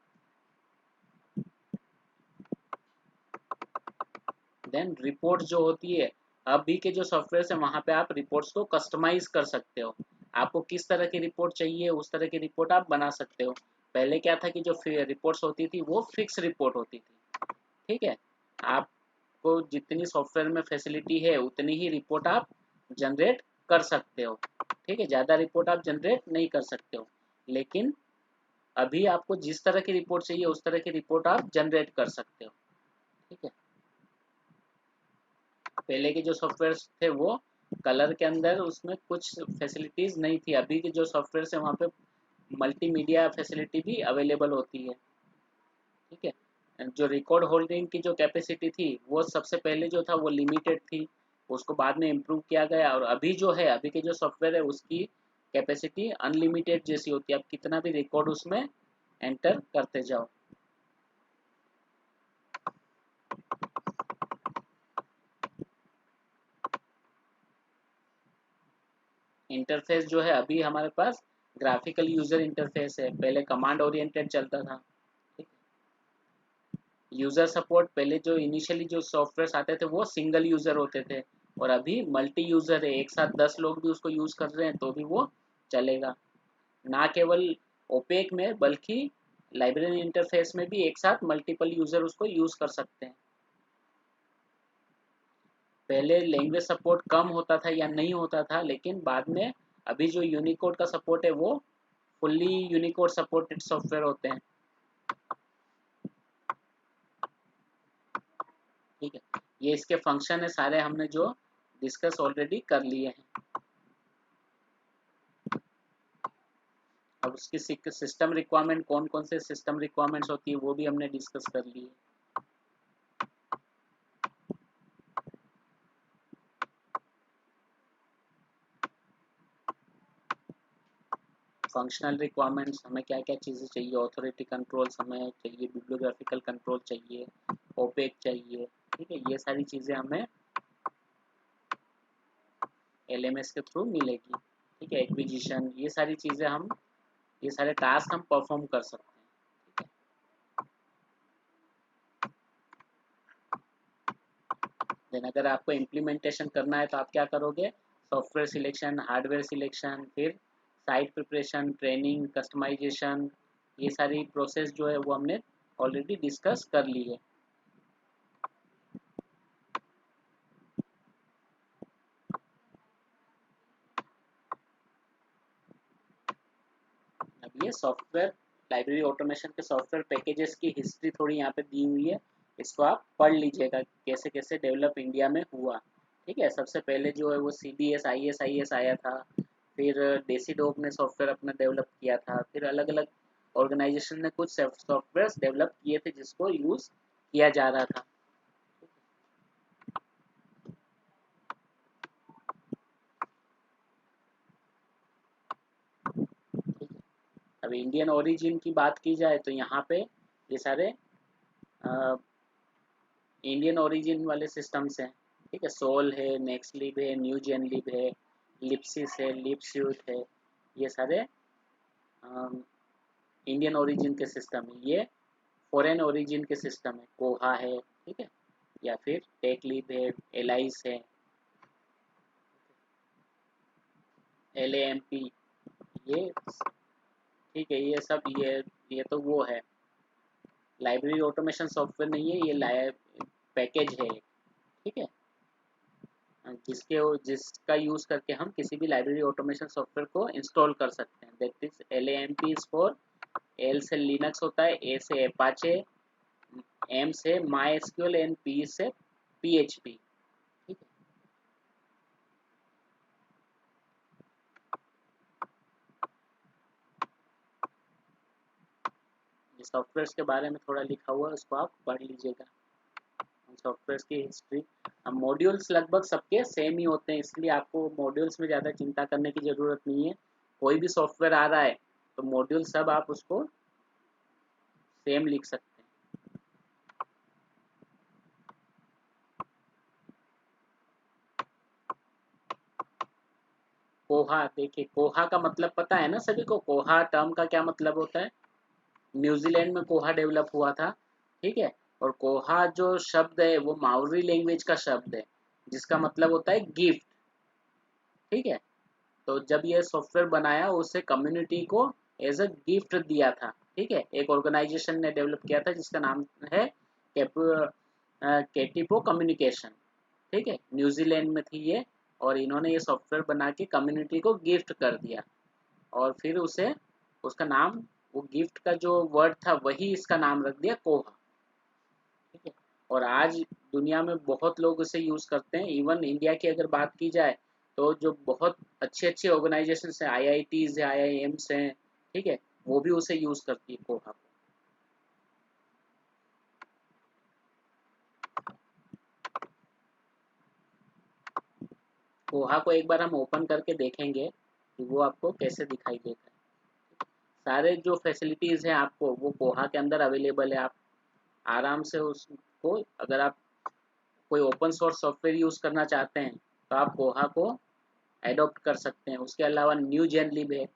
देन रिपोर्ट जो होती है, अभी के जो सॉफ्टवेयर है वहाँ पे आप रिपोर्ट्स को कस्टमाइज कर सकते हो। आपको किस तरह की रिपोर्ट चाहिए उस तरह की रिपोर्ट आप बना सकते हो। पहले क्या था कि जो रिपोर्ट्स होती थी वो फिक्स रिपोर्ट होती थी। ठीक है, आपको जितनी सॉफ्टवेयर में फैसिलिटी है उतनी ही रिपोर्ट आप जनरेट कर सकते हो। ठीक है, ज़्यादा रिपोर्ट आप जनरेट नहीं कर सकते हो। लेकिन अभी आपको जिस तरह की रिपोर्ट चाहिए उस तरह की रिपोर्ट आप जनरेट कर सकते हो। ठीक है, पहले के जो सॉफ्टवेयर थे वो कलर के अंदर उसमें कुछ फैसिलिटीज़ नहीं थी। अभी के जो सॉफ्टवेयर है वहाँ पे मल्टीमीडिया फैसिलिटी भी अवेलेबल होती है। ठीक है, जो रिकॉर्ड होल्डिंग की जो कैपेसिटी थी वो सबसे पहले जो था वो लिमिटेड थी, उसको बाद में इम्प्रूव किया गया। और अभी जो है अभी के जो सॉफ्टवेयर है उसकी कैपेसिटी अनलिमिटेड जैसी होती है, आप कितना भी रिकॉर्ड उसमें एंटर करते जाओ। इंटरफेस जो है अभी हमारे पास ग्राफिकल यूजर इंटरफेस है, पहले कमांड ओरिएंटेड चलता था। यूजर सपोर्ट पहले जो इनिशियली जो सॉफ्टवेयर आते थे वो सिंगल यूजर होते थे, और अभी मल्टी यूज़र है, एक साथ 10 लोग भी उसको यूज़ कर रहे हैं तो भी वो चलेगा। ना केवल ओपेक में बल्कि लाइब्रेरी इंटरफेस में भी एक साथ मल्टीपल यूज़र उसको यूज़ कर सकते हैं। पहले लैंग्वेज सपोर्ट कम होता था या नहीं होता था, लेकिन बाद में अभी जो यूनिकोड का सपोर्ट है वो फुल्ली यूनिकोड सपोर्टेड सॉफ्टवेयर होते हैं। ठीक है, ये इसके फंक्शन है सारे, हमने जो डिस्कस ऑलरेडी कर लिए हैं। अब उसकी सिस्टम रिक्वायरमेंट, कौन कौन से सिस्टम रिक्वायरमेंट्स होती है वो भी हमने डिस्कस कर लिए। फंक्शनल रिक्वायरमेंट्स, हमें क्या क्या चीज़ें चाहिए, ऑथोरिटी कंट्रोल्स हमें चाहिए, बिब्लियोग्राफिकल कंट्रोल चाहिए, ओपेक चाहिए। ठीक है, ये सारी चीज़ें हमें एलएमएस के थ्रू मिलेगी। ठीक है, एक्विजिशन, ये सारी चीज़ें हम, ये सारे टास्क हम परफॉर्म कर सकते हैं। ठीक है, देन अगर आपको इम्प्लीमेंटेशन करना है तो आप क्या करोगे, सॉफ्टवेयर सिलेक्शन, हार्डवेयर सिलेक्शन, फिर साइट प्रिपरेशन, ट्रेनिंग, कस्टमाइजेशन, ये सारी प्रोसेस जो है वो हमने ऑलरेडी डिस्कस कर ली है। अब ये सॉफ्टवेयर लाइब्रेरी ऑटोमेशन के सॉफ्टवेयर पैकेजेस की हिस्ट्री थोड़ी यहाँ पे दी हुई है, इसको आप पढ़ लीजिएगा कैसे कैसे डेवलप इंडिया में हुआ। ठीक है, सबसे पहले जो है वो CDS ISIS आया था, फिर डेसीडोग ने सॉफ्टवेयर अपना डेवलप किया था, फिर अलग अलग ऑर्गेनाइजेशन ने कुछ सॉफ्टवेयर डेवलप किए थे जिसको यूज़ किया जा रहा था। अब इंडियन ओरिजिन की बात की जाए तो यहाँ पे ये सारे इंडियन ओरिजिन वाले सिस्टम्स हैं। ठीक है, सोल है, नेक्स्टलिब है, न्यू जेनलिब है, लिप्सिस है, लिपस्यूट है, ये सारे इंडियन ओरिजिन के सिस्टम है। ये फॉरेन ओरिजिन के सिस्टम है, कोहा है, ठीक है, या फिर टेकलिब है, एलाइस है, LAMP, ये ठीक है, ये सब ये तो वो है, लाइब्रेरी ऑटोमेशन सॉफ्टवेयर नहीं है, ये पैकेज है। ठीक है, जिसका यूज़ करके हम किसी भी लाइब्रेरी ऑटोमेशन सॉफ्टवेयर को इंस्टॉल कर सकते हैं। That is LAMP is for, L से लिनक्स होता है, ए से एपाचे, एम से माई एसक्यूएल एंड पी से PHP। ठीक है, ये सॉफ्टवेयर के बारे में थोड़ा लिखा हुआ है, उसको आप पढ़ लीजिएगा, सॉफ्टवेयर की हिस्ट्री। अब मॉड्यूल्स लगभग सबके सेम ही होते हैं, इसलिए आपको मॉड्यूल्स में ज़्यादा चिंता करने की ज़रूरत नहीं है। कोई भी सॉफ्टवेयर आ रहा है तो मॉड्यूल सब आप उसको सेम लिख सकते हैं। कोहा, देखिए कोहा का मतलब पता है ना सभी को, कोहा टर्म का क्या मतलब होता है। न्यूजीलैंड में कोहा डेवलप हुआ था। ठीक है, और कोहा जो शब्द है वो माउरी लैंग्वेज का शब्द है, जिसका मतलब होता है गिफ्ट। ठीक है, तो जब ये सॉफ्टवेयर बनाया उसे कम्युनिटी को एज अ गिफ्ट दिया था। ठीक है, एक ऑर्गेनाइजेशन ने डेवलप किया था जिसका नाम है केटिपो कम्युनिकेशन। ठीक है, न्यूजीलैंड में थी ये, और इन्होंने ये सॉफ्टवेयर बना के कम्युनिटी को गिफ्ट कर दिया, और फिर उसे, उसका नाम, वो गिफ्ट का जो वर्ड था वही इसका नाम रख दिया कोहा। ठीक है, और आज दुनिया में बहुत लोग उसे यूज़ करते हैं। इवन इंडिया की अगर बात की जाए तो जो बहुत अच्छे अच्छे ऑर्गेनाइजेशन हैं, IITs है, IIMs हैं, ठीक है, वो भी उसे यूज़ करती है कोहा को। कोहा को एक बार हम ओपन करके देखेंगे कि वो आपको कैसे दिखाई देता है। सारे जो फैसिलिटीज़ हैं आपको वो कोहा के अंदर अवेलेबल है। आप आराम से उसको, अगर आप कोई ओपन सोर्स सॉफ्टवेयर यूज़ करना चाहते हैं तो आप कोहा को एडॉप्ट कर सकते हैं। उसके अलावा न्यू जेनलिब है,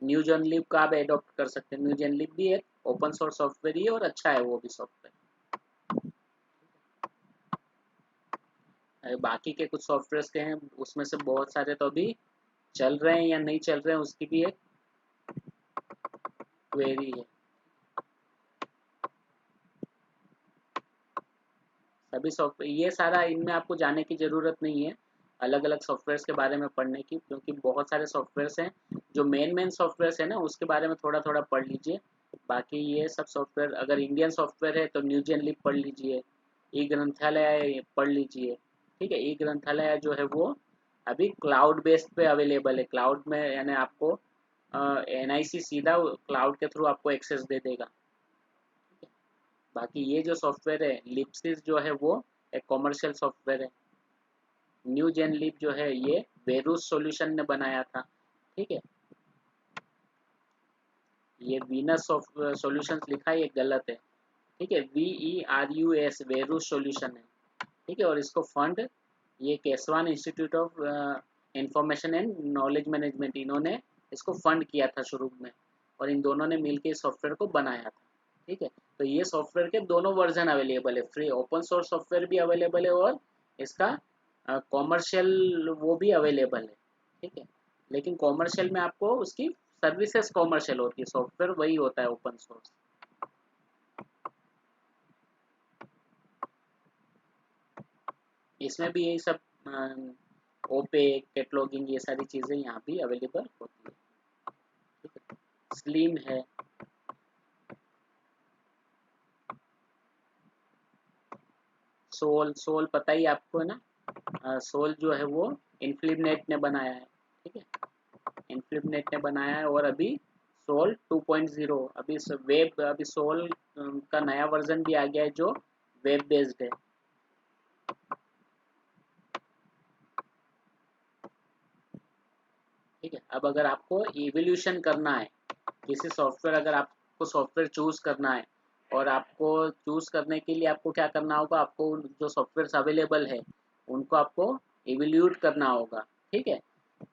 न्यू जेनलिब का आप एडॉप्ट कर सकते हैं। न्यू जेनलिब भी एक ओपन सोर्स सॉफ्टवेयर ही है और अच्छा है वो भी सॉफ्टवेयर। बाकी के कुछ सॉफ्टवेयर के हैं, उसमें से बहुत सारे तो अभी चल रहे हैं या नहीं चल रहे हैं, उसकी भी एक क्वेरी है। सभी सॉफ्टवेयर, ये सारा इनमें आपको जाने की ज़रूरत नहीं है अलग अलग सॉफ्टवेयर्स के बारे में पढ़ने की, क्योंकि बहुत सारे सॉफ्टवेयर्स हैं। जो मेन मेन सॉफ्टवेयर्स है ना, उसके बारे में थोड़ा थोड़ा पढ़ लीजिए। बाकी ये सब सॉफ्टवेयर, अगर इंडियन सॉफ्टवेयर है तो न्यूजेन लिब पढ़ लीजिए, ई ग्रंथालय पढ़ लीजिए। ठीक है, ई ग्रंथालय जो है वो अभी क्लाउड बेस्ड पे अवेलेबल है। क्लाउड में यानी आपको NIC सीधा क्लाउड के थ्रू आपको एक्सेस दे देगा। बाकी ये जो सॉफ्टवेयर है लिपसिस जो है वो एक कॉमर्शियल सॉफ्टवेयर है। न्यू जेन लिप जो है ये वेरूस सॉल्यूशन ने बनाया था। ठीक है, ये वीनस सॉल्यूशंस लिखा है, ये गलत है। ठीक है, VERUS वेरूस सॉल्यूशन है। ठीक है, और इसको फंड ये Kesvan institute of information and knowledge management, इन्होंने इसको फंड किया था शुरू में, और इन दोनों ने मिलकर इस सॉफ्टवेयर को बनाया था। ठीक है, तो ये सॉफ्टवेयर के दोनों वर्जन अवेलेबल है, फ्री ओपन सोर्स सॉफ्टवेयर भी अवेलेबल है और इसका कॉमर्शियल वो भी अवेलेबल है। ठीक है, लेकिन कॉमर्शियल में आपको उसकी सर्विसेज कॉमर्शियल होती है, सॉफ्टवेयर वही होता है ओपन सोर्स। इसमें भी यही सब ओपे कैटलॉगिंग ये सारी चीज़ें यहाँ भी अवेलेबल होती है। ठीक है, स्लीम है। सोल, सोल पता ही आपको है ना, सोल जो है वो इन्फ्लिबनेट ने बनाया है। ठीक है, इन्फ्लिबनेट ने बनाया है, और अभी सोल 2.0, अभी वेब, अभी सोल का नया वर्जन भी आ गया है जो वेब बेस्ड है। ठीक है, अब अगर आपको इवोल्यूशन करना है किसी सॉफ्टवेयर, अगर आपको सॉफ्टवेयर चूज करना है, और आपको चूज करने के लिए आपको क्या करना होगा, आपको जो सॉफ्टवेयर अवेलेबल है उनको आपको इवोल्यूट करना होगा। ठीक है,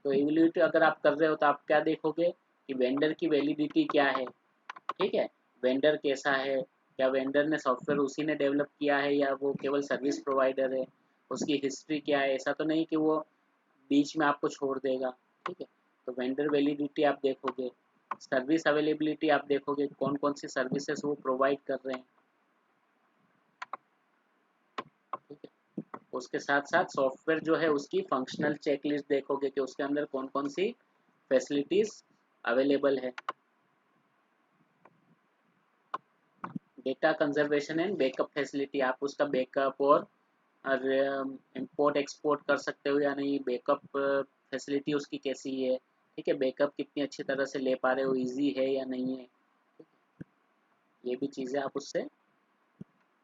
तो इवोल्यूट अगर आप कर रहे हो तो आप क्या देखोगे कि वेंडर की वैलिडिटी क्या है। ठीक है, वेंडर कैसा है, क्या वेंडर ने सॉफ्टवेयर उसी ने डेवलप किया है या वो केवल सर्विस प्रोवाइडर है, उसकी हिस्ट्री क्या है, ऐसा तो नहीं कि वो बीच में आपको छोड़ देगा। ठीक है, तो वेंडर वैलिडिटी आप देखोगे, सर्विस अवेलेबिलिटी आप देखोगे, कौन कौन सी सर्विसेज वो प्रोवाइड कर रहे हैं। ठीक है, उसके साथ साथ सॉफ्टवेयर जो है उसकी फंक्शनल चेकलिस्ट देखोगे कि उसके अंदर कौन कौन सी फैसिलिटीज अवेलेबल है। Data conservation and backup facility, आप उसका बैकअप और इंपोर्ट एक्सपोर्ट कर सकते हो या नहीं, बैकअप फैसिलिटी उसकी कैसी है। ठीक है, बैकअप कितनी अच्छी तरह से ले पा रहे हो, इजी है या नहीं है, ये भी चीज़ें आप उससे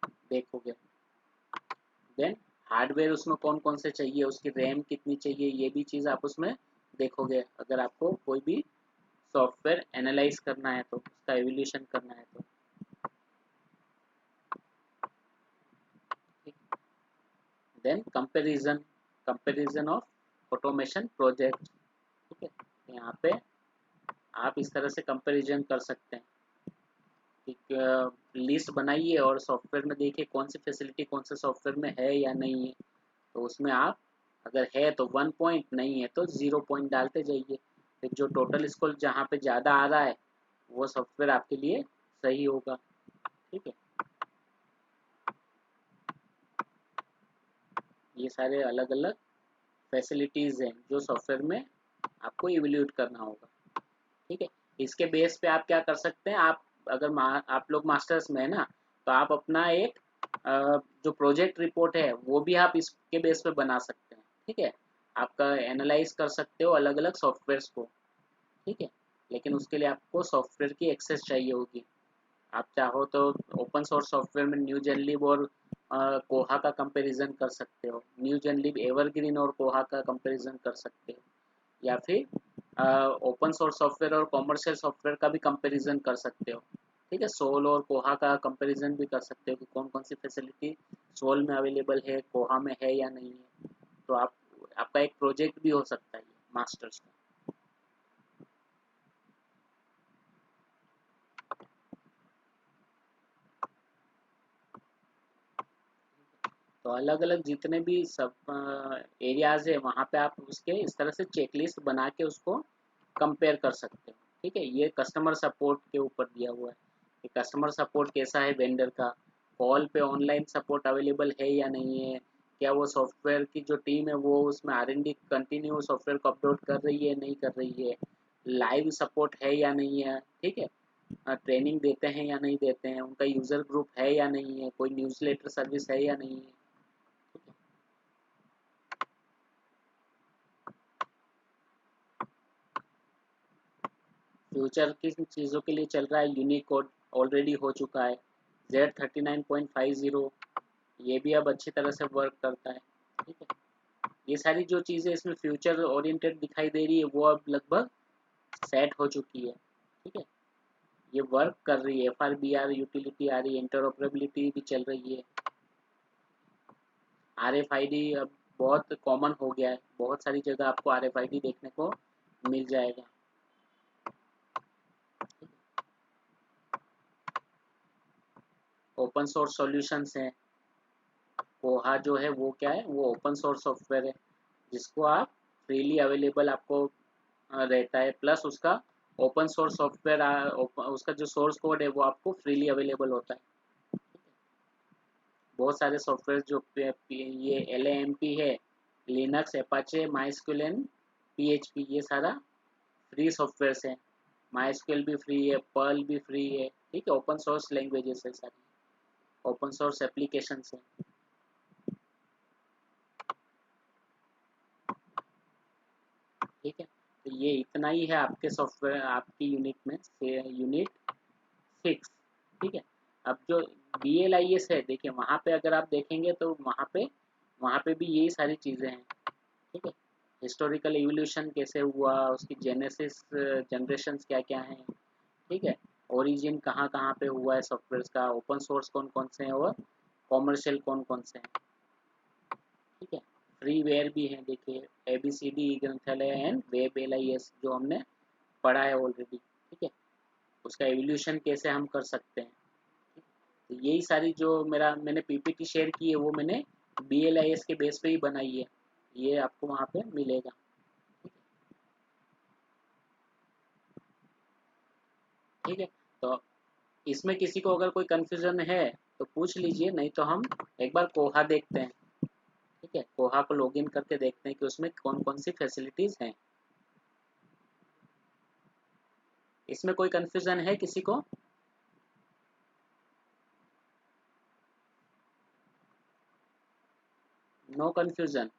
देखोगे। देन हार्डवेयर उसमें कौन कौन से चाहिए, उसकी रैम कितनी चाहिए, ये भी चीज़ आप उसमें देखोगे अगर आपको कोई भी सॉफ्टवेयर एनालाइज करना है तो, उसका एवोल्यूशन करना है तो। Then comparison, comparison of automation project. ठीक है, यहाँ पे आप इस तरह से कंपैरिजन कर सकते हैं। एक लिस्ट बनाइए और सॉफ्टवेयर में देखिए कौन सी फैसिलिटी कौन से सॉफ्टवेयर में है या नहीं है, तो उसमें आप अगर है तो 1 पॉइंट, नहीं है तो 0 पॉइंट डालते जाइए। फिर जो टोटल स्कोर जहाँ पे ज़्यादा आ रहा है वो सॉफ्टवेयर आपके लिए सही होगा। ठीक है, ये सारे अलग अलग फैसिलिटीज़ हैं जो सॉफ्टवेयर में आपको इवैल्यूएट करना होगा। ठीक है, इसके बेस पे आप क्या कर सकते हैं, आप अगर आप लोग मास्टर्स में है ना, तो आप अपना एक जो प्रोजेक्ट रिपोर्ट है वो भी आप इसके बेस पे बना सकते हैं। ठीक है, आपका एनालाइज कर सकते हो अलग अलग सॉफ्टवेयर्स को। ठीक है, लेकिन उसके लिए आपको सॉफ्टवेयर की एक्सेस चाहिए होगी। आप चाहो तो ओपन सोर्स सॉफ्टवेयर में न्यू जेनलिब और कोहा का कंपैरिजन कर सकते हो, न्यू जेनलिब एवरग्रीन और कोहा का कंपैरिजन कर सकते हो, या फिर ओपन सोर्स सॉफ्टवेयर और कॉमर्शियल सॉफ्टवेयर का भी कंपैरिजन कर सकते हो। ठीक है, सोल और कोहा का कंपैरिजन भी कर सकते हो कि कौन कौन सी फैसिलिटी सोल में अवेलेबल है, कोहा में है या नहीं है। तो आप, आपका एक प्रोजेक्ट भी हो सकता है मास्टर्स का। तो अलग अलग जितने भी सब एरियाज है वहाँ पे आप उसके इस तरह से चेकलिस्ट बना के उसको कंपेयर कर सकते हो। ठीक है, ये कस्टमर सपोर्ट के ऊपर दिया हुआ है कि कस्टमर सपोर्ट कैसा है वेंडर का, कॉल पे ऑनलाइन सपोर्ट अवेलेबल है या नहीं है, क्या वो सॉफ्टवेयर की जो टीम है वो उसमें R&D कंटिन्यू सॉफ्टवेयर को अपलोड कर रही है नहीं कर रही है, लाइव सपोर्ट है या नहीं है। ठीक है, ट्रेनिंग देते हैं या नहीं देते हैं, उनका यूज़र ग्रुप है या नहीं है, कोई न्यूज़लेटर सर्विस है या नहीं है। फ्यूचर किन चीज़ों के लिए चल रहा है, यूनिकोड ऑलरेडी हो चुका है, Z39.50 ये भी अब अच्छी तरह से वर्क करता है। ठीक है, ये सारी जो चीज़ें इसमें फ्यूचर ओरिएंटेड दिखाई दे रही है वो अब लगभग सेट हो चुकी है। ठीक है, ये वर्क कर रही है, FRBR यूटिलिटी आ रही है, इंटरऑपरेबिलिटी भी चल रही है, RFID अब बहुत कॉमन हो गया है, बहुत सारी जगह आपको RFID देखने को मिल जाएगा। ओपन सोर्स सॉल्यूशंस हैं, कोहा जो है वो क्या है, वो ओपन सोर्स सॉफ्टवेयर है जिसको आप फ्रीली अवेलेबल आपको रहता है, प्लस उसका ओपन सोर्स सॉफ्टवेयर उसका जो सोर्स कोड है वो आपको फ्रीली अवेलेबल होता है। बहुत सारे सॉफ्टवेयर जो ये LAMP है, लिनक्स, एपाचे, माइस्क्यूएल, PHP, ये सारा फ्री सॉफ्टवेयर हैं। माइस्क्यूएल भी फ्री है, पर्ल भी फ्री है। ठीक है, ओपन सोर्स लैंग्वेजेस है सारी, ओपन सोर्स एप्लीकेशन है। ठीक है, तो ये इतना ही है आपके सॉफ्टवेयर आपकी यूनिट में से यूनिट 6। ठीक है, अब जो BLIS है, देखिए वहाँ पे अगर आप देखेंगे तो वहाँ पे भी यही सारी चीज़ें हैं। ठीक है, हिस्टोरिकल इवोल्यूशन कैसे हुआ, उसकी जेनेसिस जनरेशंस क्या क्या हैं। ठीक है, ओरिजिन कहाँ कहाँ पे हुआ है सॉफ्टवेयर का, ओपन सोर्स कौन कौन से हैं और कॉमर्शियल कौन कौन से हैं। ठीक है, फ्रीवेयर भी है, देखिए ABCD ग्रंथालय एंड वेब LIS जो हमने पढ़ा है ऑलरेडी। ठीक है, उसका एवोल्यूशन कैसे हम कर सकते हैं। तो यही सारी जो मैंने PPT शेयर की है वो मैंने BLIS के बेस पे ही बनाई है, ये आपको वहाँ पे मिलेगा। ठीक है, तो इसमें किसी को अगर कोई कन्फ्यूजन है तो पूछ लीजिए, नहीं तो हम एक बार कोहा देखते हैं। ठीक है, कोहा को लॉगिन करके देखते हैं कि उसमें कौन कौन सी फैसिलिटीज़ हैं। इसमें कोई कन्फ्यूजन है किसी को? No confusion?